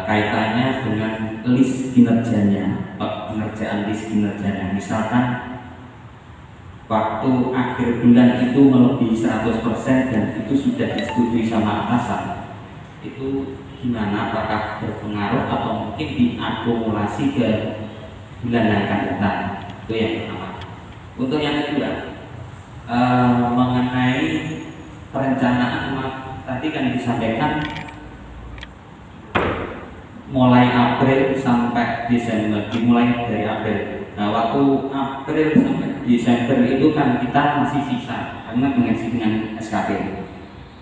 [SPEAKER 6] Kaitannya dengan list kinerjanya, pengerjaan list kinerjanya. Misalkan waktu akhir bulan itu melebihi 100% dan itu sudah disetujui sama atasan, itu gimana? Apakah berpengaruh atau mungkin diakumulasi ke bulan yang akan datang? Itu yang pertama. Untuk yang kedua, mengenai perencanaan, tadi kan disampaikan mulai April sampai Desember, dimulai dari April. Nah, waktu April sampai Desember itu kan kita masih sisa karena mengisi dengan SKP.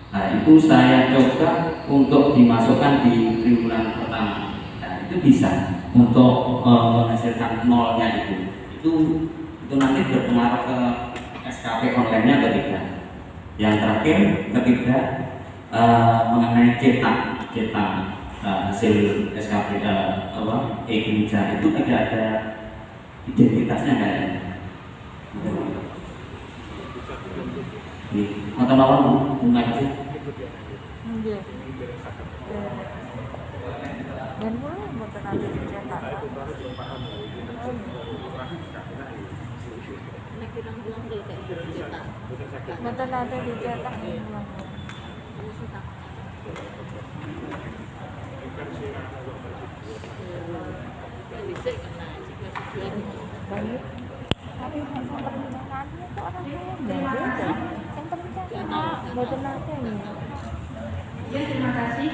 [SPEAKER 6] Nah, itu saya coba untuk dimasukkan di triwulan pertama. Nah, itu bisa untuk menghasilkan nolnya itu. Itu nanti berpengaruh ke SKP online-nya atau tidak. Yang terakhir, ketiga, mengenai cetak hasil SKP e-kinerja itu tidak ada identitasnya kayaknya. Atau lawan bunga sih?
[SPEAKER 1] Dan mulai bukan ada dicetak. Betul ada dicetak. Tapi yang perencanaannya itu orang yang beda. Yang perencana betul ada ini.
[SPEAKER 3] Ya, terima kasih.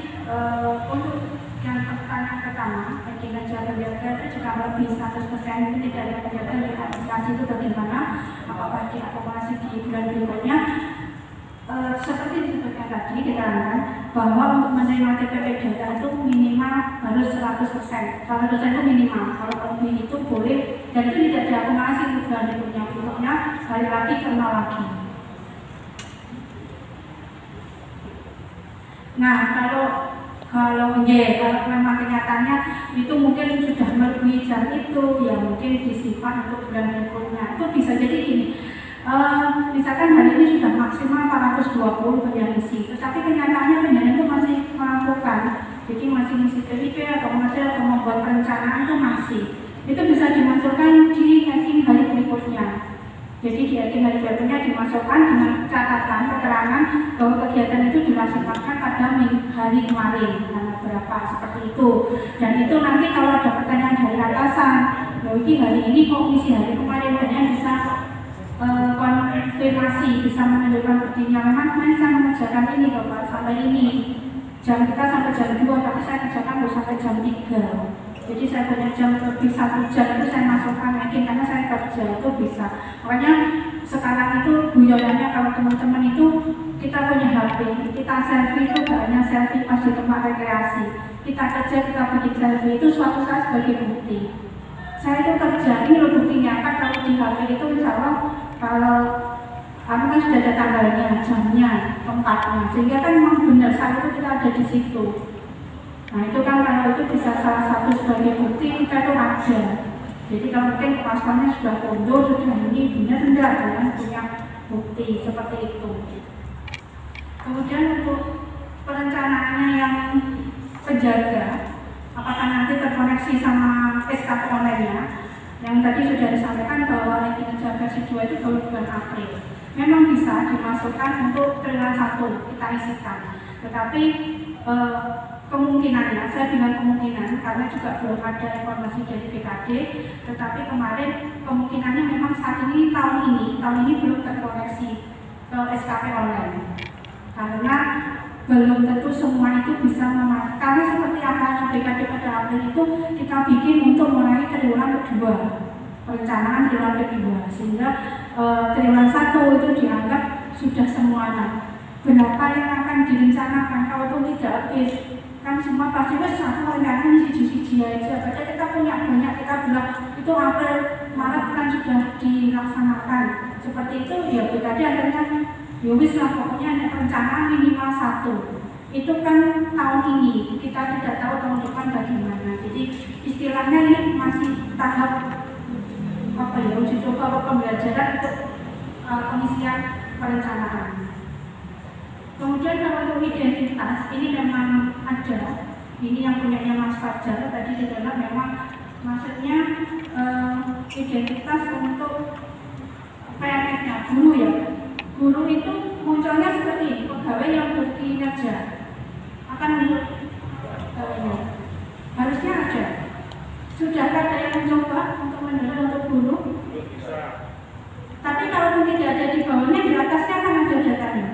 [SPEAKER 3] Untuk yang pertanyaan pertama, kinerja penjaga itu jika lebih 100% ini tidak ada penjaga di administrasi itu bagaimana? Apakah diakumulasi di bulan berikutnya? Seperti disebutkan tadi diterangkan bahwa untuk menerima TPP data itu minimal harus 100%. 100% itu minimal. Kalau lebih itu boleh dan itu tidak diakumulasi di bulan berikutnya. Balik lagi ke nol lagi. Nah, kalau memang kenyataannya itu mungkin sudah melebihi jam itu, ya mungkin disimpan untuk bulan berikutnya. Itu bisa jadi gini. Misalkan hari ini sudah maksimal 420 penyanyi, tetapi kenyataannya penyanyi itu masih melakukan, jadi masih mengisi PIP atau membuat perencanaan itu masih. Itu bisa dimasukkan di ranking hari berikutnya. Jadi di akhir hari barunya dimasukkan dengan catatan keterangan bahwa kegiatan itu dilaksanakan pada hari kemarin tanggal berapa, seperti itu. Dan itu nanti kalau ada pertanyaan dari atasan, ini hari ini kok isi hari kemarin, banyak bisa konfirmasi, bisa menunjukkan buktinya. Memang kemarin saya mengerjakan ini Bapak sampai ini jam kita sampai jam 2, tapi saya kerjakan baru sampai jam 3. Jadi saya punya jam lebih 1 jam itu saya masukkan mungkin karena saya kerja itu bisa. Makanya sekarang itu guyonannya kalau teman-teman itu kita punya HP, kita selfie itu gak hanya selfie pas di tempat rekreasi. Kita kerja, kita bikin selfie itu suatu saat sebagai bukti. Saya itu kerja, ini loh buktinya kan kalau di HP itu insya Allah kalau kamu kan sudah ada tanggalnya, jamnya, tempatnya, sehingga kan memang benar saat itu kita ada di situ. Nah itu kan kalau itu bisa salah satu sebagai bukti kita itu ada. Jadi kalau mungkin kepasukannya sudah kondur, sudah ini benar enggak, dengan punya bukti seperti itu. Kemudian untuk perencanaannya yang penjaga, apakah nanti terkoneksi sama SKP online-nya, yang tadi sudah disampaikan bahwa kinerja versi 2 itu baru bulan April. Memang bisa dimasukkan untuk triwulan 1 kita isikan, tetapi kemungkinannya, saya bilang kemungkinan karena juga belum ada informasi dari BKD, tetapi kemarin kemungkinannya memang saat ini tahun ini belum terkoneksi ke SKP online karena belum tentu semua itu bisa memastikan. Karena seperti anggaran BKD pada April itu kita bikin untuk mulai triwulan kedua, perencanaan triwulan kedua, sehingga triwulan 1 itu dianggap sudah semuanya. Berapa yang akan direncanakan kalau itu tidak habis kan semua pasti satu rencana siji-siji aja. Padahal kita punya banyak, kita bilang itu April Maret kan sudah dilaksanakan seperti itu ya. BKD akhirnya ya wis lah, pokoknya ada perencanaan minimal 1. Itu kan tahun ini, kita tidak tahu tahun depan bagaimana. Jadi istilahnya ini masih tahap apa ya, uji coba pembelajaran untuk pengisian perencanaan. Kemudian kalau untuk identitas, ini memang ada, ini yang punyanya Mas Fajar tadi di dalam memang maksudnya identitas untuk PNS-nya, guru ya. Guru itu munculnya seperti ini, pegawai yang berkinerja akan untuk harusnya ada. Sudahkah ada yang mencoba untuk menilai untuk guru? Tapi kalau tidak ada di bawahnya, di atasnya kan ada datanya.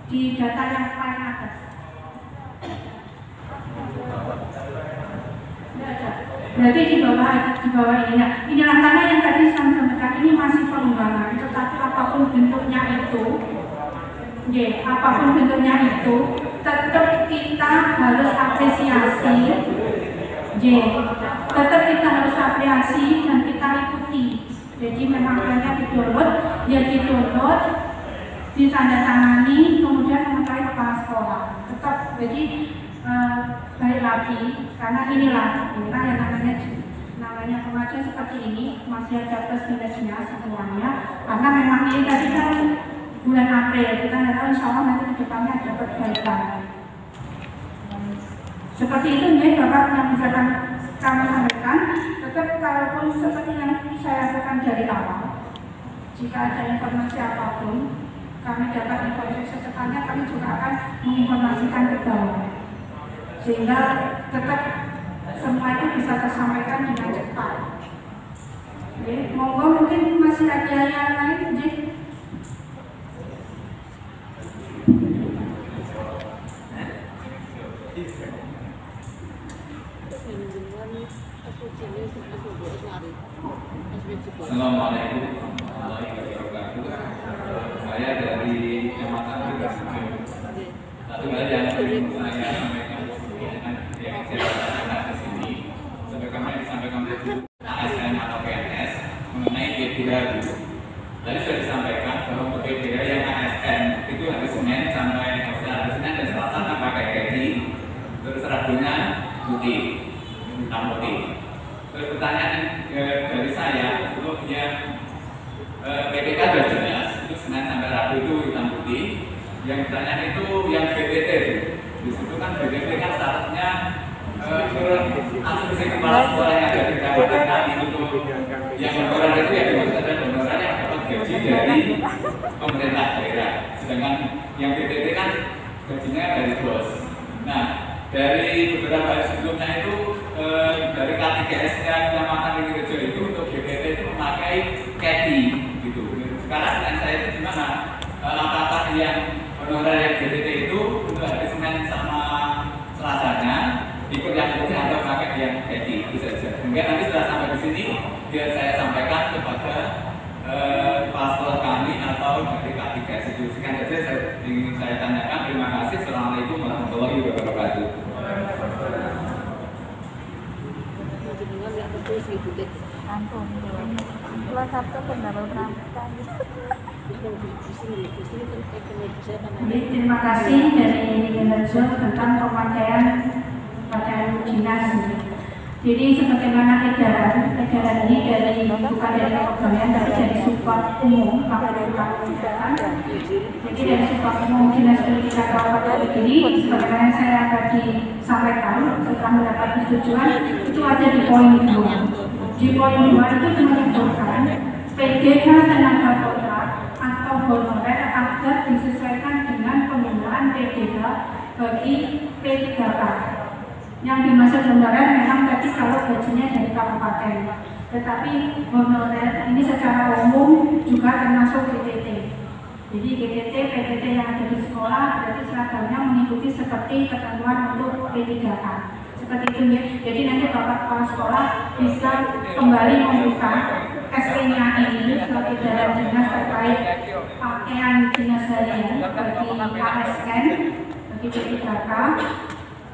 [SPEAKER 3] Di data yang paling atas tidak ada, berarti di bawah ini. Nah, inilah karena yang tadi saya sampaikan ini masih pengembangan, tetapi apapun bentuknya itu, tetap kita harus apresiasi, tetap kita harus apresiasi dan kita ikuti. Jadi memang hanya di-download, ditandatangani, kemudian mengetahui kepala sekolah. Tetap, jadi balik lagi, karena inilah yang namanya kemajuan seperti ini masih ada plus minusnya semuanya. Karena memang ini tadi kan bulan April, kita nggak tahu insya Allah nanti ke depannya ada perbaikan. Seperti itu nih Bapak yang bisa kami sampaikan. Tetap kalaupun seperti yang saya katakan dari awal, jika ada informasi apapun, kami dapat informasi secepatnya, kami juga akan menginformasikan ke bawah sehingga tetap semua itu bisa tersampaikan dengan cepat. Monggo mungkin masih ada yang lain,
[SPEAKER 7] Assalamualaikum warahmatullahi wabarakatuh. Saya dari Kecamatan Tegal. Satu hal yang ingin saya sampaikan yang saya sampaikan di sini, sebagaimana disampaikan oleh ASN atau PNS mengenai GBH. Tadi sudah disampaikan bahwa GBH yang ASN itu hari Senin sampai hari Senin dan Selasa tanpa gaji, terus Rabunya putih, hitam putih. Terus pertanyaan dari saya, untuk yang PPK sudah jelas, itu Senin sampai Rabu itu hitam putih. Yang pertanyaan itu yang BPT, di situ kan BPT kan statusnya asumsi kepala sekolah yang ada di Kabupaten kami itu yang honorer itu ya dimaksud ada honorer dari pemerintah daerah, sedangkan yang PTT kan gajinya dari bos. Nah, dari beberapa hari sebelumnya itu dari K3S-nya Kecamatan Ringrejo itu untuk BPT itu memakai KEDI gitu. Sekarang dengan saya itu gimana? Apakah yang honorer yang BPT itu untuk hari Senin sama Selasanya ikut yang putih atau pakai yang KEDI itu saja. Mungkin nanti setelah sampai di sini biar saya sampaikan kepada kepala sekolah kami atau dari K3S itu. Sekian saja ingin saya tanyakan. Terima kasih. Assalamualaikum warahmatullahi wabarakatuh.
[SPEAKER 1] Ampun, kelas 1 pendapat pramuka.
[SPEAKER 3] Jadi terima kasih dari Ringrejo tentang pemakaian pakaian dinas. Jadi sebagaimana edaran ini dari bukan dari pegawaian tapi dari support umum KPU. Jadi dari support umum Dinas Pendidikan Kabupaten ini sebagaimana saya tadi sampaikan setelah mendapat persetujuan itu ada di poin 2. Di poin 2 itu menyebutkan PDK tenaga kontrak atau honorer agar disesuaikan dengan penggunaan PDK bagi P3K. Yang dimaksud honorer memang tadi kalau gajinya dari kabupaten, tetapi honorer ini secara umum juga termasuk GTT. Jadi GTT, PTT yang ada di sekolah berarti seragamnya mengikuti seperti ketentuan untuk P3K. Seperti itu ya. Jadi nanti Bapak Kepala Sekolah bisa kembali membuka SP-nya ini sebagai dalam dinas terkait pakaian dinas harian bagi KSN, bagi P3K.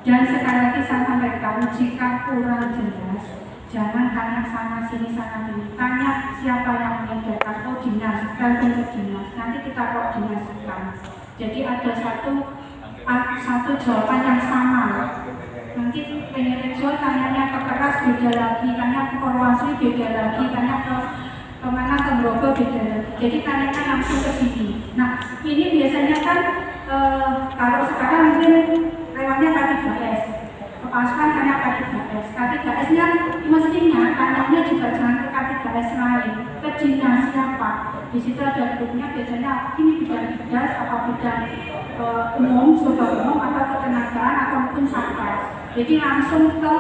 [SPEAKER 3] Dan sekali lagi saya sampaikan, jika kurang jelas, jangan tanya sana sini sana sini. Tanya siapa yang mengedarkan, oh dinas, telepon ke dinas. Nanti kita koordinasikan. Jadi ada satu jawaban yang sama. Nanti Ringrejo tanyanya ke keras beda lagi, tanya ke Korwasli beda lagi, tanya ke kemana ke Grogol beda lagi. Jadi tanyanya langsung ke sini. Nah ini biasanya kan kalau sekarang mungkin lewatnya K3S, kepala sekolah tanya K3S. K3S-nya mestinya tanyanya juga jangan ke K3S lain, ke dinas siapa. Di situ ada grupnya biasanya ini bidang dinas, apa bidang umum, sumber umum, atau ketenagaan, ataupun satgas. Jadi langsung ke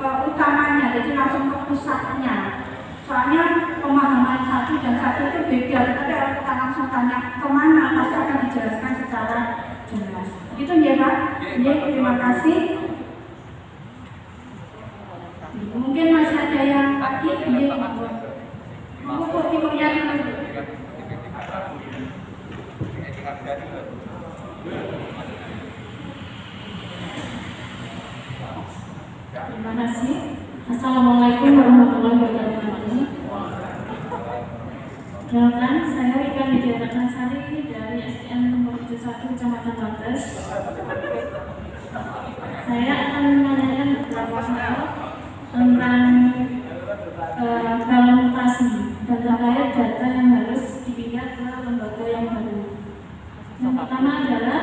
[SPEAKER 3] utamanya, jadi langsung ke pusatnya. Soalnya pemahaman satu dan satu itu beda, tapi kalau kita langsung tanya kemana, pasti akan dijelaskan secara jelas. Gitu ya Pak? Ya, terima kasih. Mungkin masih ada yang lagi? Ya, untuk ibunya dulu.
[SPEAKER 8] Terima kasih. Assalamualaikum warahmatullahi wabarakatuh. Perkenalkan, saya Ika Widiatma Sari dari SDN nomor 71 Kecamatan Wates. Saya akan menanyakan beberapa hal tentang implementasi dan terkait data yang harus dipindah ke lembaga yang baru. Yang pertama adalah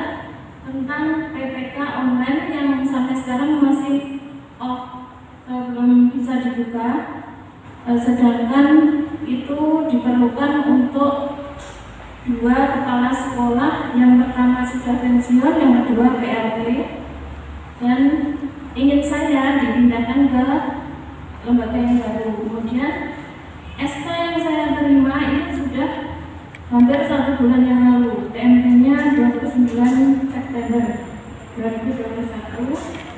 [SPEAKER 8] tentang PPK online yang sampai sekarang masih belum bisa dibuka, sedangkan itu diperlukan untuk 2 kepala sekolah, yang pertama sudah pensiun, yang kedua PLT, dan ingin saya dipindahkan ke lembaga yang baru. Kemudian SK yang saya terima ini sudah hampir 1 bulan yang lalu, TMP-nya 29 September 2021.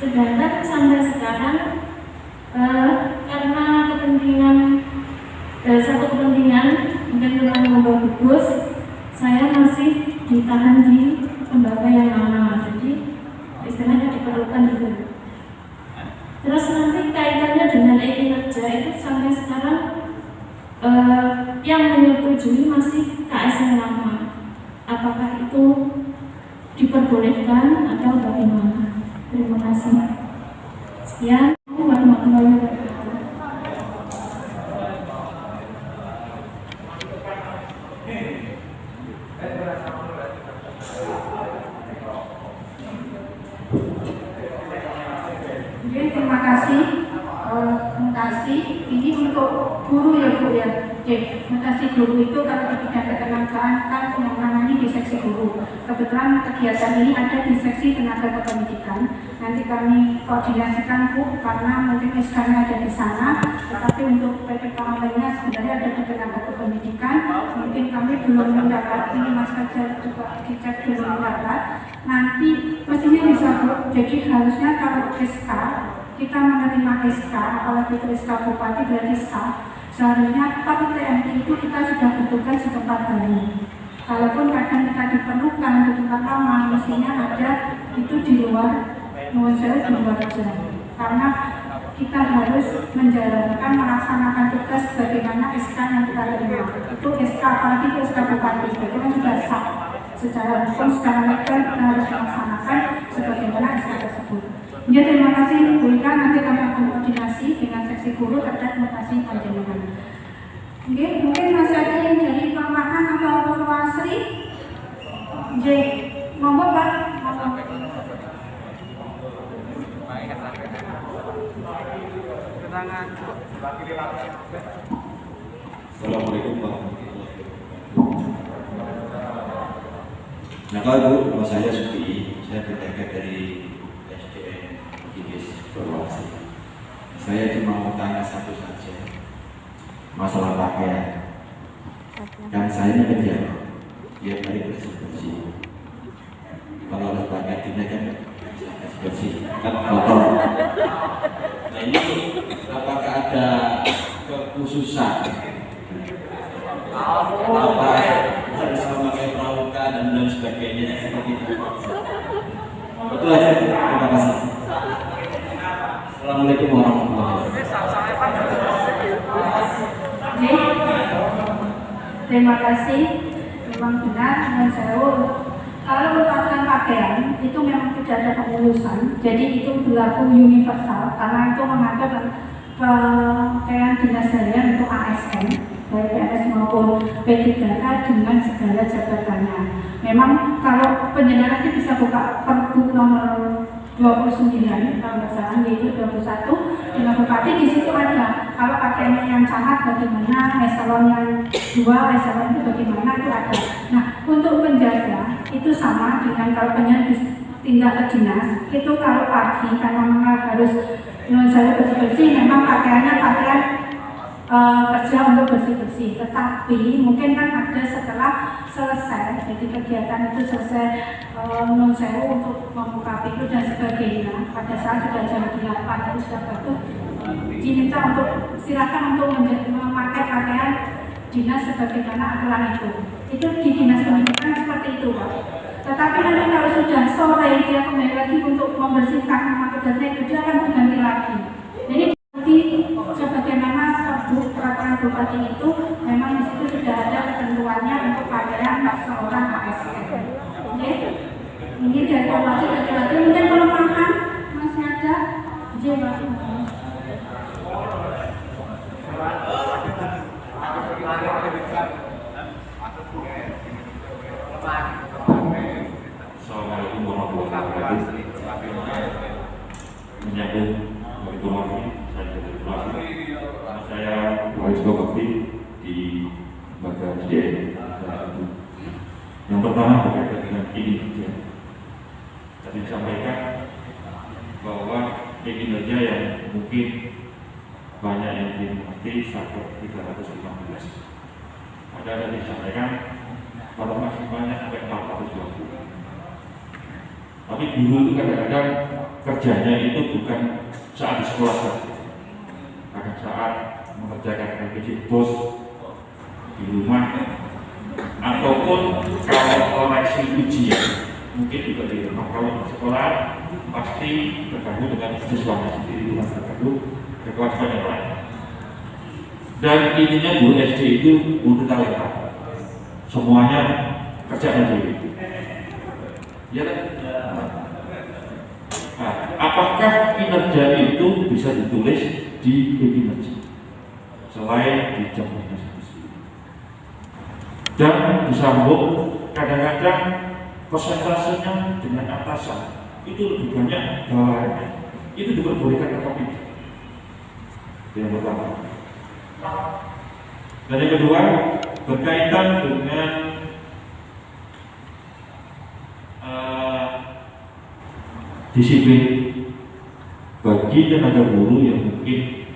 [SPEAKER 8] Sedangkan sampai sekarang karena kepentingan satu kepentingan mungkin dengan membawa gugus, saya masih ditahan di lembaga yang lama, jadi istilahnya diperlukan juga. Terus nanti kaitannya dengan e-kinerja itu sampai sekarang yang menyetujui masih KS yang lama. Apakah itu diperbolehkan atau bagaimana? Terima kasih. Sekian, warahmatullahi wabarakatuh.
[SPEAKER 3] Terima kasih. Ini untuk guru ya Bu ya. Mutasi guru itu kalau di bidang ketenagaan kan menangani di seksi guru. Kebetulan kegiatan ini ada di seksi tenaga kependidikan. Nanti kami koordinasikan Bu, karena mungkin SK-nya ada di sana, tetapi untuk PPK lainnya sebenarnya ada di tenaga kependidikan. Mungkin kami belum mendapat, ini Mas Kajar juga dicek belum mendapat. Nanti mestinya bisa Bu. Jadi harusnya kalau SK kita menerima SK, apalagi itu SK Bupati berarti sah. Seharusnya tapi TMT itu kita sudah bertugas di tempat baru. Kalaupun kadang kita diperlukan di tempat lama, mestinya ada itu di luar, mohon saya di luar jam. Karena kita harus menjalankan, melaksanakan tugas bagaimana SK yang kita terima. Itu SK, apalagi itu SK Bupati, itu kan sudah sah. Secara hukum, secara legal kita harus melaksanakan sebagaimana SK tersebut. Ya, terima kasih Bu Ika, nanti kami akan koordinasi dengan seksi guru terkait mutasi panjenengan. Oke, mungkin masih ada yang dari Pamakan atau Purwasri? J, monggo Pak.
[SPEAKER 9] Assalamualaikum warahmatullahi wabarakatuh. Nah, kalau Bu, nama saya Suti, saya berangkat dari Purwasri. Saya cuma mau tanya satu saja, masalah pakaian. Kan saya ini kerja, tiap hari bersih-bersih. Kalau harus pakai dinner kan bersih, kan kotor. Nah ini apakah ada kekhususan? Apa harus memakai pramuka dan lain sebagainya seperti itu? Itu aja. Terima kasih. Assalamualaikum warahmatullahi wabarakatuh.
[SPEAKER 3] Terima kasih. Memang benar, menurut saya kalau peraturan pakaian itu memang tidak ada pengulusan, jadi itu berlaku universal karena itu mengatur pakaian dinas harian untuk ASN, baik PNS maupun P3K dengan segala jabatannya. Memang kalau penjelasan itu bisa buka Pergub nomor 29 kalau nggak salah, yaitu 21 dengan Bupati. Di situ ada kalau pakaiannya yang camat bagaimana, eselon yang 2, eselon itu bagaimana, itu ada. Nah, untuk penjaga itu sama dengan kalau penjaga tindak ke dinas itu kalau pagi karena memang harus saya bersih-bersih, memang pakaiannya pakaian kerja untuk bersih-bersih, tetapi mungkin kan ada setelah selesai, jadi kegiatan itu selesai menurut saya untuk membuka pintu dan sebagainya, pada saat sudah jam 8 itu sudah batuk, diminta untuk silakan untuk memakai pakaian dinas sebagaimana aturan itu di dinas pendidikan seperti itu Pak. Tetapi nanti kalau sudah sore dia kembali lagi untuk membersihkan memakai data itu dia akan berganti lagi. Jadi sebagaimana peraturan Bupati itu memang di situ sudah ada ketentuannya untuk pakaian seorang ASN. Oke, ini dari informasi lagi mungkin pelemahan masih ada.
[SPEAKER 7] Assalamualaikum warahmatullahi wabarakatuh. Menyambung informasi saya Waris Bakti di Lembaga SDM. Yang pertama berkaitan dengan kinerja. Tadi disampaikan bahwa kinerja yang mungkin banyak yang dimengerti sampai 315. Ada yang disampaikan kalau maksimalnya sampai 420. Tapi guru itu kadang-kadang kerjanya itu bukan saat di sekolah saja, kadang saat mengerjakan LPG bos di rumah, ataupun kalau koreksi ujian mungkin juga di rumah. Kalau di sekolah pasti tergabung dengan siswanya sendiri, bukan tergabung ke kewajiban yang lain. Dan intinya guru SD itu untuk talenta, semuanya kerja sendiri. Ya, nah, apakah kinerja itu bisa ditulis di kinerja selain di jam dinas itu? Dan disambung kadang-kadang persentasenya dengan atasan itu lebih banyak bawahannya, itu diperbolehkan atau tidak? Yang pertama.
[SPEAKER 10] Dan yang kedua berkaitan dengan disiplin bagi tenaga guru yang mungkin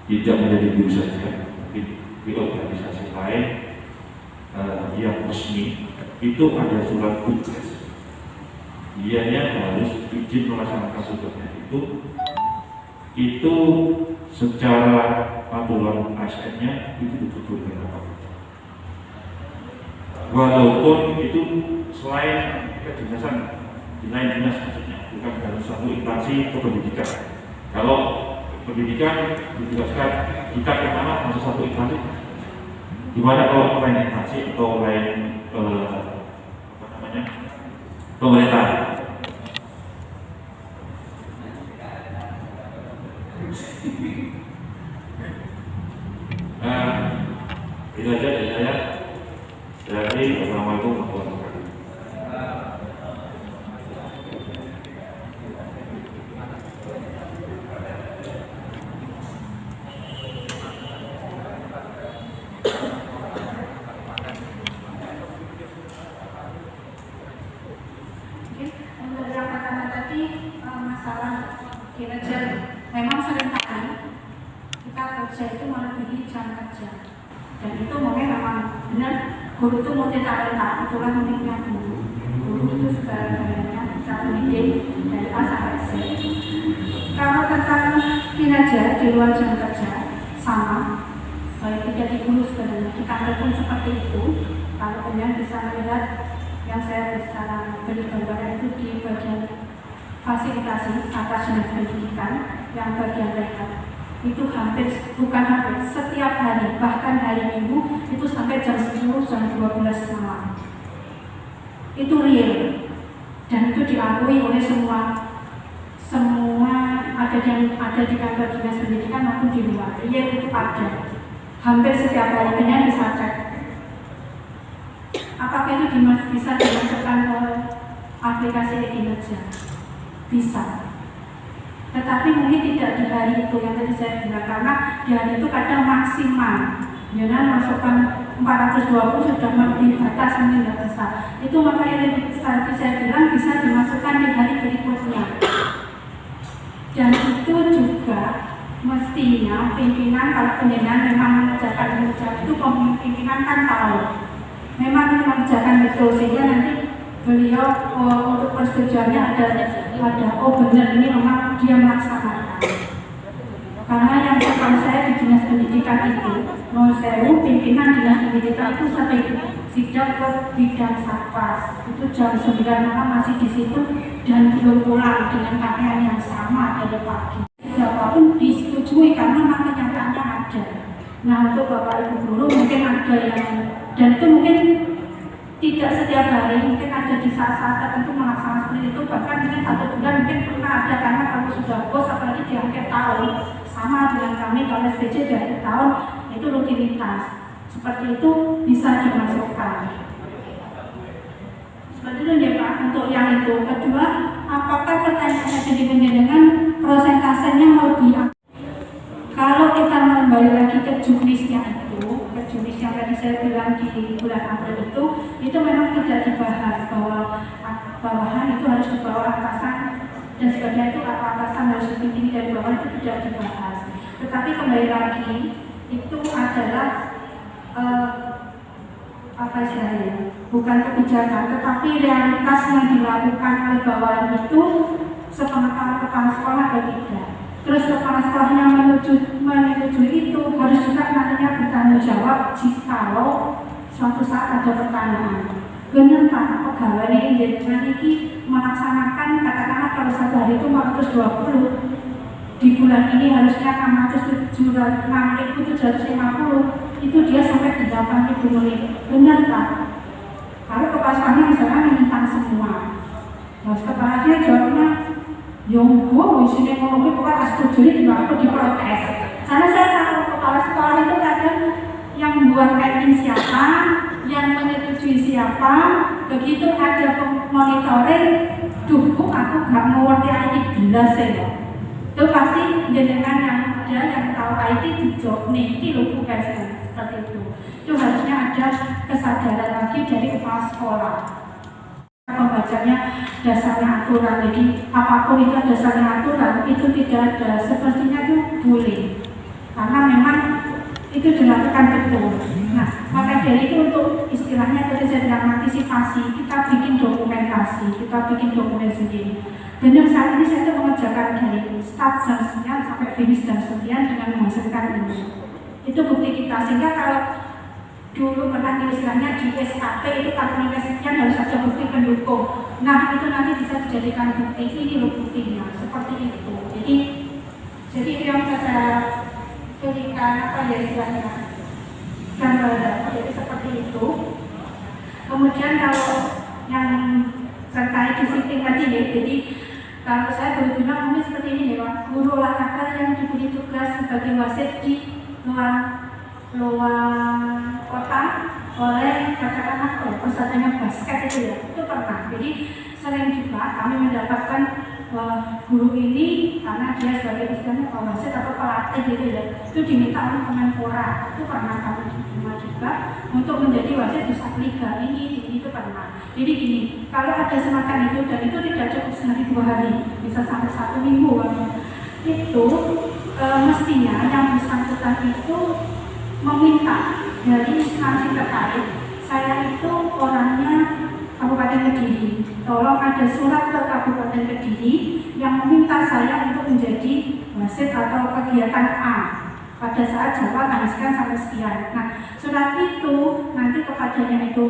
[SPEAKER 10] tidak menjadi guru saja, mungkin di organisasi lain yang resmi itu ada surat tugas. Dianya harus izin melaksanakan tugasnya itu secara aturan ASN-nya itu betul-betul berapa. Walaupun itu selain kedinasan, di lain dinas maksudnya, bukan dalam satu instansi kependidikan. Kalau pendidikan ditugaskan kita ke mana masuk satu instansi, gimana kalau lain instansi atau lain pemerintah? Itu aja dari saya. Assalamualaikum warahmatullahi wabarakatuh.
[SPEAKER 3] Untuk yang pertama tadi masalah kinerja, memang seringkali kita kerja itu melebihi jam kerja, dan itu mungkin memang benar guru itu multi talenta, itulah uniknya guru. Guru itu segalanya bisa mendidik dari A sampai Z. Kalau tentang kinerja di luar jam kerja sama, baik tidak di guru sebenarnya di kantor pun seperti itu. Kalau kalian bisa melihat yang saya bisa beri gambaran itu di bagian fasilitasi atas dinas pendidikan yang bagian rekap itu bukan hampir setiap hari, bahkan hari Minggu itu sampai jam 10, jam 12 malam. Itu real dan itu diakui oleh semua ada di kantor dinas pendidikan maupun di luar. Real itu ada hampir setiap hari, kalian bisa cek. Apakah itu bisa dimasukkan ke aplikasi kinerja? Bisa. Tetapi mungkin tidak di hari itu yang tadi saya bilang, karena di hari itu kadang maksimal. Jangan masukkan 420 sudah melebihi batas, mungkin tidak bisa. Itu makanya lebih saya bilang bisa dimasukkan di hari berikutnya. Dan itu juga mestinya pimpinan, kalau pimpinan memang mengerjakan kinerja itu, pimpinan kan tahu memang mengerjakan betul, sehingga nanti beliau untuk persetujuannya ada benar ini memang dia melaksanakan. Karena yang setahu saya di dinas pendidikan itu, pimpinan dinas pendidikan itu sampai sidang ke bidang satpas itu jam 9 malam masih di situ dan belum pulang dengan pakaian yang sama dari pagi. Siapapun disetujui karena memang kenyataannya ada. Nah, untuk Bapak Ibu guru mungkin ada yang, dan itu mungkin tidak setiap hari, mungkin ada di saat-saat tertentu melaksanakan seperti itu, bahkan mungkin 1 bulan mungkin pernah ada, karena kalau sudah bos apalagi di akhir tahun, sama dengan kami kalau SPJ di akhir tahun itu rutinitas seperti itu bisa dimasukkan seperti itu ya Pak. Untuk yang itu kedua, apakah pertanyaannya jadi dengan prosentasenya lebih? Kalau kita kembali lagi ke juknisnya itu, ke juknis yang tadi saya bilang di bulan April itu memang tidak dibahas bahwa bawahan itu harus di bawah atasan dan sebagainya, itu atasan harus lebih tinggi dari bawah, itu tidak dibahas. Tetapi kembali lagi itu adalah apa istilahnya, bukan kebijakan, tetapi realitas yang dilakukan oleh bawahan itu sepengetahuan kepala sekolah atau tidak. Terus kepala sekolahnya menyetujui itu harus juga nantinya bertanggung jawab jikalau suatu saat ada pertanyaan. Benar Pak, pegawai ini melaksanakan, katakanlah kalau satu hari itu 420, di bulan ini harusnya 6.750, itu dia sampai 8.000 menit. Benar Pak? Kalau kepala sekolahnya misalkan menentang semua, terus kepala dia jawabnya, gue isinya ngomongin kepala setuju juga aku diprotes. Karena saya tahu kepala sekolah itu kadang yang buat admin siapa, yang menyetujui siapa, begitu ada monitoring, aku gak mengerti IT belas ya. Itu pasti jenengan yang ada yang tahu IT di job nih, itu lho guys. seperti itu. Itu harusnya ada kesadaran lagi dari kepala sekolah. Membacanya dasarnya aturan, jadi apapun itu dasarnya aturan itu tidak ada, sepertinya itu boleh karena memang itu dilakukan betul. Nah, maka dari itu untuk istilahnya tadi saya bilang antisipasi, kita bikin dokumentasi, kita bikin dokumen sendiri. Benar saat ini saya itu mengerjakan dari start jam 9 sampai finish jam 9 dengan menghasilkan ini. Itu bukti kita, sehingga kalau dulu pernah istilahnya di SKP itu kalau sekian harus ada bukti pendukung. Nah, itu nanti bisa dijadikan bukti, ini loh buktinya, seperti itu. Jadi yang saya berikan apa ya istilahnya gambaran, jadi seperti itu. Kemudian kalau yang terkait disiplin tadi ya, jadi kalau saya boleh bilang mungkin seperti ini ya Pak, guru olahraga yang diberi tugas sebagai wasit di luar kota oleh katakanlah pesertanya basket itu pernah. Jadi sering juga kami mendapatkan guru ini karena dia sebagai istilahnya wasit atau pelatih gitu ya, itu diminta oleh Kemenpora. Itu pernah kami terima juga untuk menjadi wasit di liga ini itu pernah. Jadi gini, kalau ada semacam itu dan itu tidak cukup sehari 2 hari, bisa sampai 1 minggu itu mestinya yang bersangkutan itu meminta dari instansi terkait. Saya itu orangnya Kabupaten Kediri, tolong ada surat ke Kabupaten Kediri yang meminta saya untuk menjadi wasit atau kegiatan A pada saat jadwal tanggal sekian sampai sekian. Nah, surat itu nanti kepadanya itu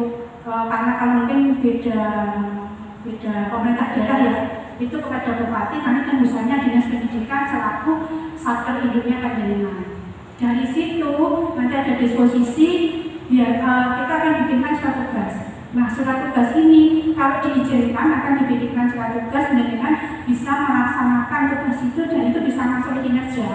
[SPEAKER 3] karena kalau mungkin beda pemerintah daerah ya, itu kepada bupati, nanti tembusannya dinas pendidikan selaku satker induknya Panjenengan. Dari situ nanti ada disposisi biar kita akan bikinkan surat tugas. Nah, surat tugas ini kalau diizinkan akan dibikinkan surat tugas dengan bisa melaksanakan tugas itu dan itu bisa masuk kinerja.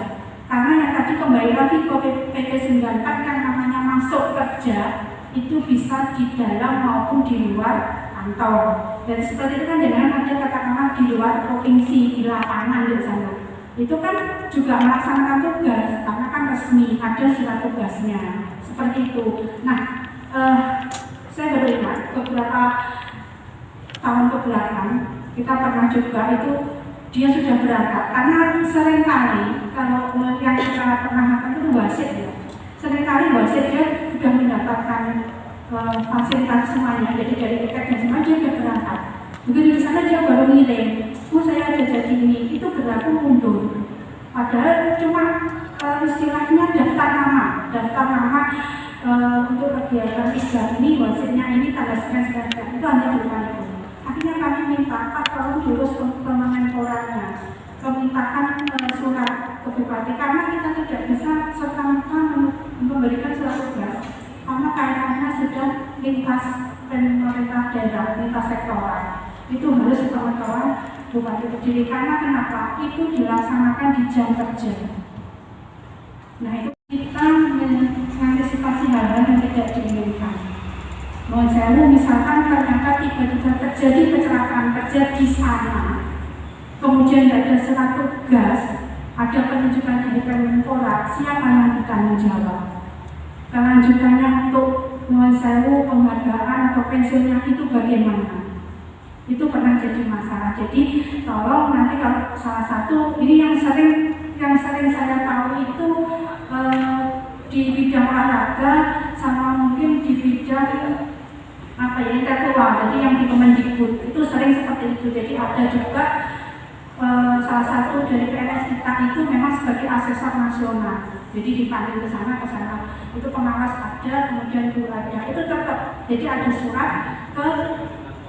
[SPEAKER 3] Karena yang tadi kembali lagi ke PP 94 yang namanya masuk kerja itu bisa di dalam maupun di luar kantor. Dan seperti itu kan dengan ada katakanlah di luar provinsi, di lapangan di sana. Itu kan juga melaksanakan tugas karena kan resmi ada surat tugasnya seperti itu. Nah, saya baru ingat beberapa tahun ke belakang kita pernah juga itu dia sudah berangkat karena seringkali kalau yang kita pernah makan itu wasit ya, seringkali wasit dia sudah mendapatkan fasilitas semuanya, jadi dari tiket dan semua dia sudah berangkat. Begitu di sana dia baru ngirim, saya ada jadi ini, itu berlaku mundur. Padahal cuma istilahnya daftar nama untuk kegiatan tiga ini, wasitnya ini tanggal sekian itu hanya depan itu. Akhirnya kami minta Pak tolong diurus Kemenporanya, memintakan surat ke bupati karena kita tidak bisa serta-merta memberikan surat tugas karena kaitannya sudah lintas pemerintah daerah, lintas sektoral. Itu harus pengetahuan Bupati Kediri karena kenapa? Itu dilaksanakan di jam kerja. Nah, itu kita mengantisipasi hal-hal yang tidak diinginkan. Misalkan ternyata tiba-tiba terjadi kecelakaan kerja di sana, kemudian ada surat tugas, ada penunjukan dari Kemenpora, siapa yang bertanggung jawab? Kelanjutannya untuk penghargaan atau pensiunnya itu bagaimana? Itu pernah jadi masalah. Jadi tolong nanti kalau salah satu ini yang sering saya tahu itu di bidang olahraga sama mungkin di bidang intelektual, jadi yang di Kemendikbud itu sering seperti itu. Jadi ada juga salah satu dari PNS kita itu memang sebagai asesor nasional, jadi dipanggil ke sana itu pengawas ada, kemudian guru ada, itu tetap jadi ada surat ke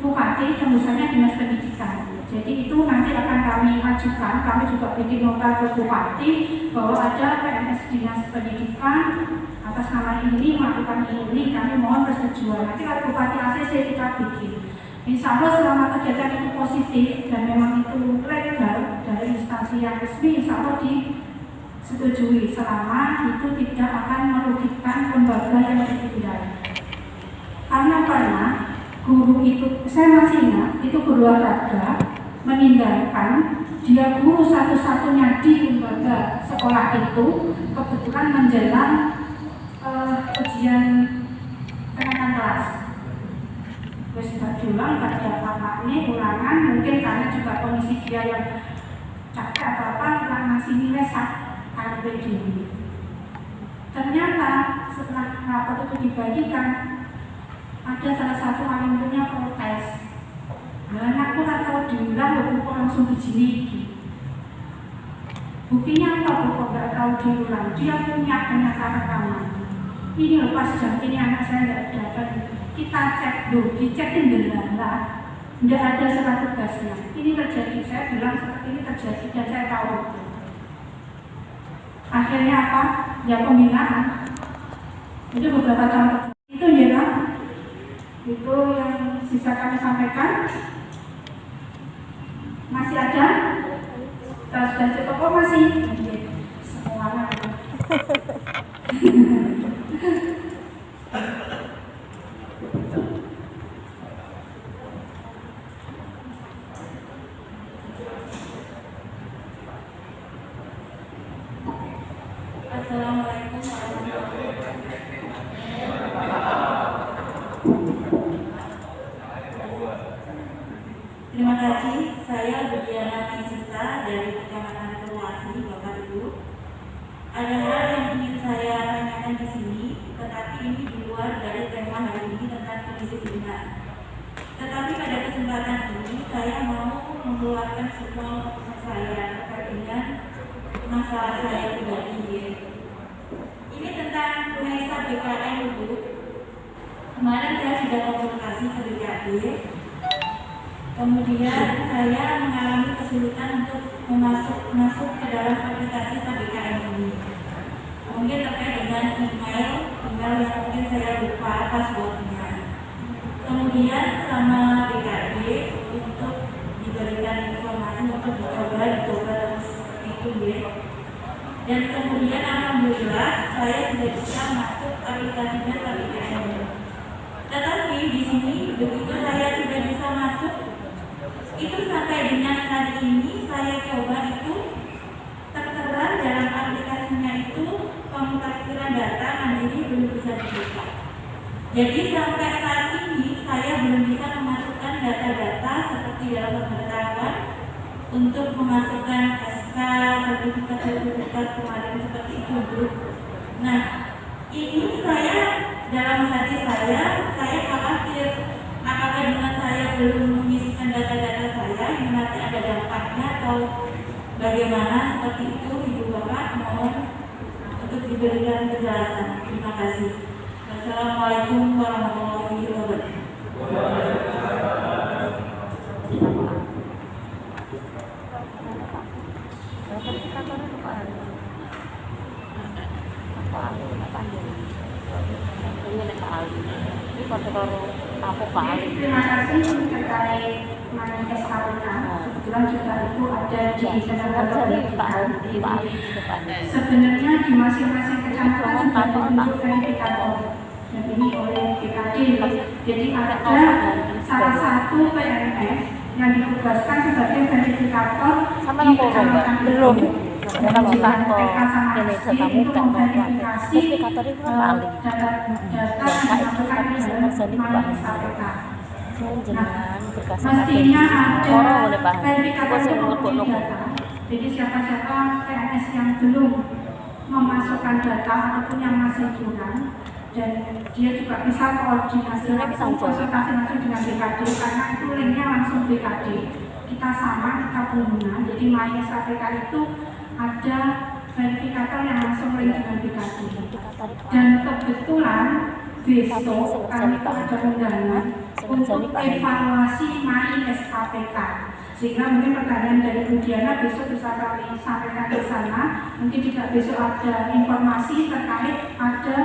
[SPEAKER 3] bupati tembusannya dinas pendidikan. Jadi itu nanti akan kami ajukan, kami juga bikin nota ke bupati bahwa ada PNS dinas pendidikan atas nama ini melakukan ini, kami mohon persetujuan. Nanti kalau bupati ACC kita bikin. Insya Allah selama kegiatan itu positif dan memang itu legal dari instansi yang resmi, insya Allah disetujui selama itu tidak akan merugikan lembaga yang dipimpin. Karena pernah guru itu, saya masih ingat, itu guru olahraga meninggalkan, dia guru satu-satunya di lembaga sekolah itu kebetulan menjelang ujian kenaikan kelas. Terus gak diulang, gak ada apa-apanya, ulangan, mungkin karena juga kondisi dia yang capek atau apa, ngasih nilai sampai dini. Ternyata setelah rapor itu dibagikan, ada salah satu wali muridnya protes. Anakku tak tahu diulang, kok langsung dijiliki. Buktinya apa kok nggak tahu diulang? Dia punya rekaman. Ini lepas jam ini anak saya nggak dapat. Kita cek dulu, dicekin benar lah. Nggak ada surat tugasnya. Ini terjadi, saya bilang seperti ini terjadi dan saya tahu itu. Akhirnya apa? Ya pembinaan. Itu beberapa tahun itu ya kan? Itu yang bisa kami sampaikan. Masih ada? Sudah cukup kok masih? Semuanya.
[SPEAKER 8] Assalamualaikum warahmatullahi wabarakatuh. Terima kasih. Saya Budiana Cinta dari Kecamatan Purwasi, Bapak Ibu. Ada hal yang ingin saya tanyakan di sini, tetapi ini di luar dari tema hari ini tentang kedisiplinan. Tetapi pada kesempatan ini saya mau mengeluarkan semua keputusan saya terkait dengan masalah saya pribadi. Ini tentang Unesa BKN Bu. Kemarin saya sudah konsultasi ke BKD. Kemudian saya mengalami kesulitan untuk masuk ke dalam aplikasi BKN ini. Mungkin terkait dengan email yang mungkin saya lupa passwordnya. Kemudian sama BKD untuk diberikan informasi untuk dicoba terus itu ya. Dan kemudian alhamdulillah saya sudah bisa masuk aplikasinya BKN. Tetapi di sini begitu saya sudah bisa masuk, itu sampai dengan hari ini saya coba itu tertera dalam aplikasinya itu pemutakhiran data mandiri belum bisa dibuka. Jadi sampai saat ini saya belum bisa memasukkan data-data seperti dalam pengetahuan untuk memasukkan SK, sertifikat kemarin seperti itu Bu. Nah ini saya dalam hati saya khawatir apakah dengan saya belum mengisikan data-data saya ini nanti ada dampaknya atau bagaimana seperti itu. Ibu Bapak mohon untuk diberikan kejelasan. Terima kasih. Assalamualaikum warahmatullahi wabarakatuh.
[SPEAKER 3] Terima kasih terkait mengenai SKPK. Kebetulan juga itu ada di tenaga pendidikan. Sebenarnya di masing-masing kecamatan sudah dibentuk verifikator. Dan ini oleh BKD. Jadi ada salah satu PNS yang ditugaskan sebagai verifikator di kecamatan belum. TK sama SD itu memverifikasi data yang dimasukkan ke dalam SKPK. Nah, mestinya ada verifikator untuk data. Jadi siapa-siapa PNS yang belum memasukkan data ataupun yang masih kurang, dan dia juga bisa koordinasi langsung, konsultasi langsung dengan BKD karena itu linknya langsung BKD. Kita sama, kita pengguna. Jadi MySKPK itu ada verifikator yang langsung link dengan BKD. Dan kebetulan besok kami itu ada undangan untuk evaluasi MySKPK. Sehingga mungkin pertanyaan dari Bu Diana besok bisa kami sampaikan ke sana. Mungkin juga besok ada informasi terkait ada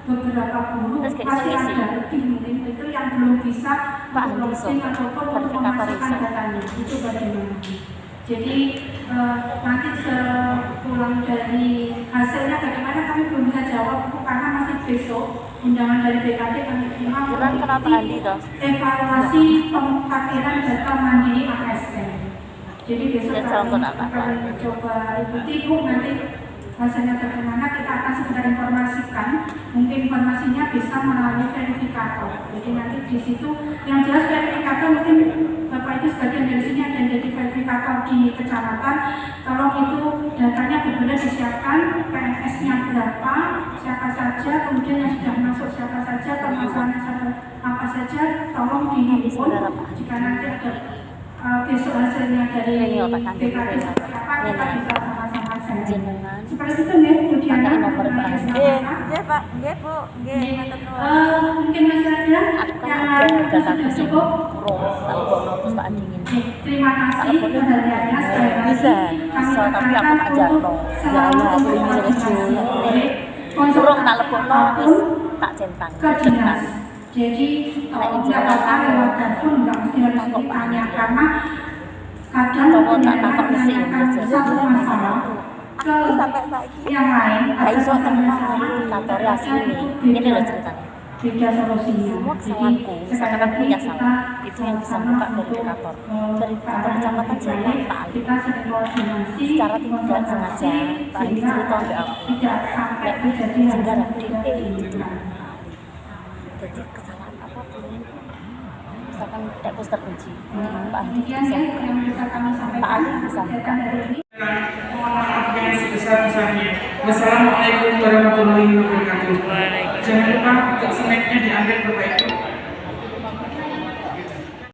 [SPEAKER 3] beberapa guru masih ada lebih mungkin itu yang belum bisa login ataupun untuk memasukkan datanya. Itu bagaimana? Jadi nanti sepulang dari hasilnya bagaimana kami belum bisa jawab karena masih besok undangan dari BKD kami terima mengikuti evaluasi pemutakhiran data mandiri ASN. Jadi besok kami akan coba ikuti Bu nanti hasilnya bagaimana kita akan segera informasikan. Mungkin informasinya bisa melalui verifikator. Jadi nanti di situ yang jelas verifikator, mungkin Bapak Ibu sebagian dari sini ada yang jadi verifikator di kecamatan. Tolong itu datanya benar-benar disiapkan, PNS-nya berapa, siapa saja, kemudian yang sudah masuk siapa saja, permasalahannya apa saja, tolong dihimpun. Jika nanti ada besok hasilnya dari BKP seperti apa, kita bisa sama-sama share. Seperti itu ya, kemudian
[SPEAKER 1] nomor Pak, nggih Bu, nggih.
[SPEAKER 3] mungkin masih ada yang lain sudah cukup. Terima kasih perhatiannya sekali lagi. Kami akan untuk selalu
[SPEAKER 1] Burung tak lebokno wis tak centang.
[SPEAKER 3] Dinas. Jadi kalau apa lewat telepon nggak mesti harus ditanya, karena kadang menanyakan satu masalah ke yang lain atau sama-sama
[SPEAKER 1] ini loh ceritanya.
[SPEAKER 3] beda solusinya.
[SPEAKER 1] Semua kesalahanku, sekarang punya salah. Itu yang bisa buka verifikator. Verifikator kecamatan siapa? Pak Ali.
[SPEAKER 3] Kita sedang koordinasi
[SPEAKER 1] Secara tidak sengaja, Pak Ali cerita ke aku.
[SPEAKER 3] tidak sampai terjadi
[SPEAKER 1] Sejarah DP itu. Jadi kesalahan apapun, misalkan depos terkunci, Pak Ali
[SPEAKER 3] Demikian
[SPEAKER 1] bisa
[SPEAKER 3] ya
[SPEAKER 1] buka.
[SPEAKER 3] yang bisa kami sampaikan.
[SPEAKER 1] Pak Ali bisa buka.
[SPEAKER 3] Kegiatan hari ini.
[SPEAKER 2] Mohon maaf yang sebesar-besarnya. Wassalamualaikum warahmatullahi wabarakatuh. Jangan lupa untuk snacknya diambil Bapak Ibu.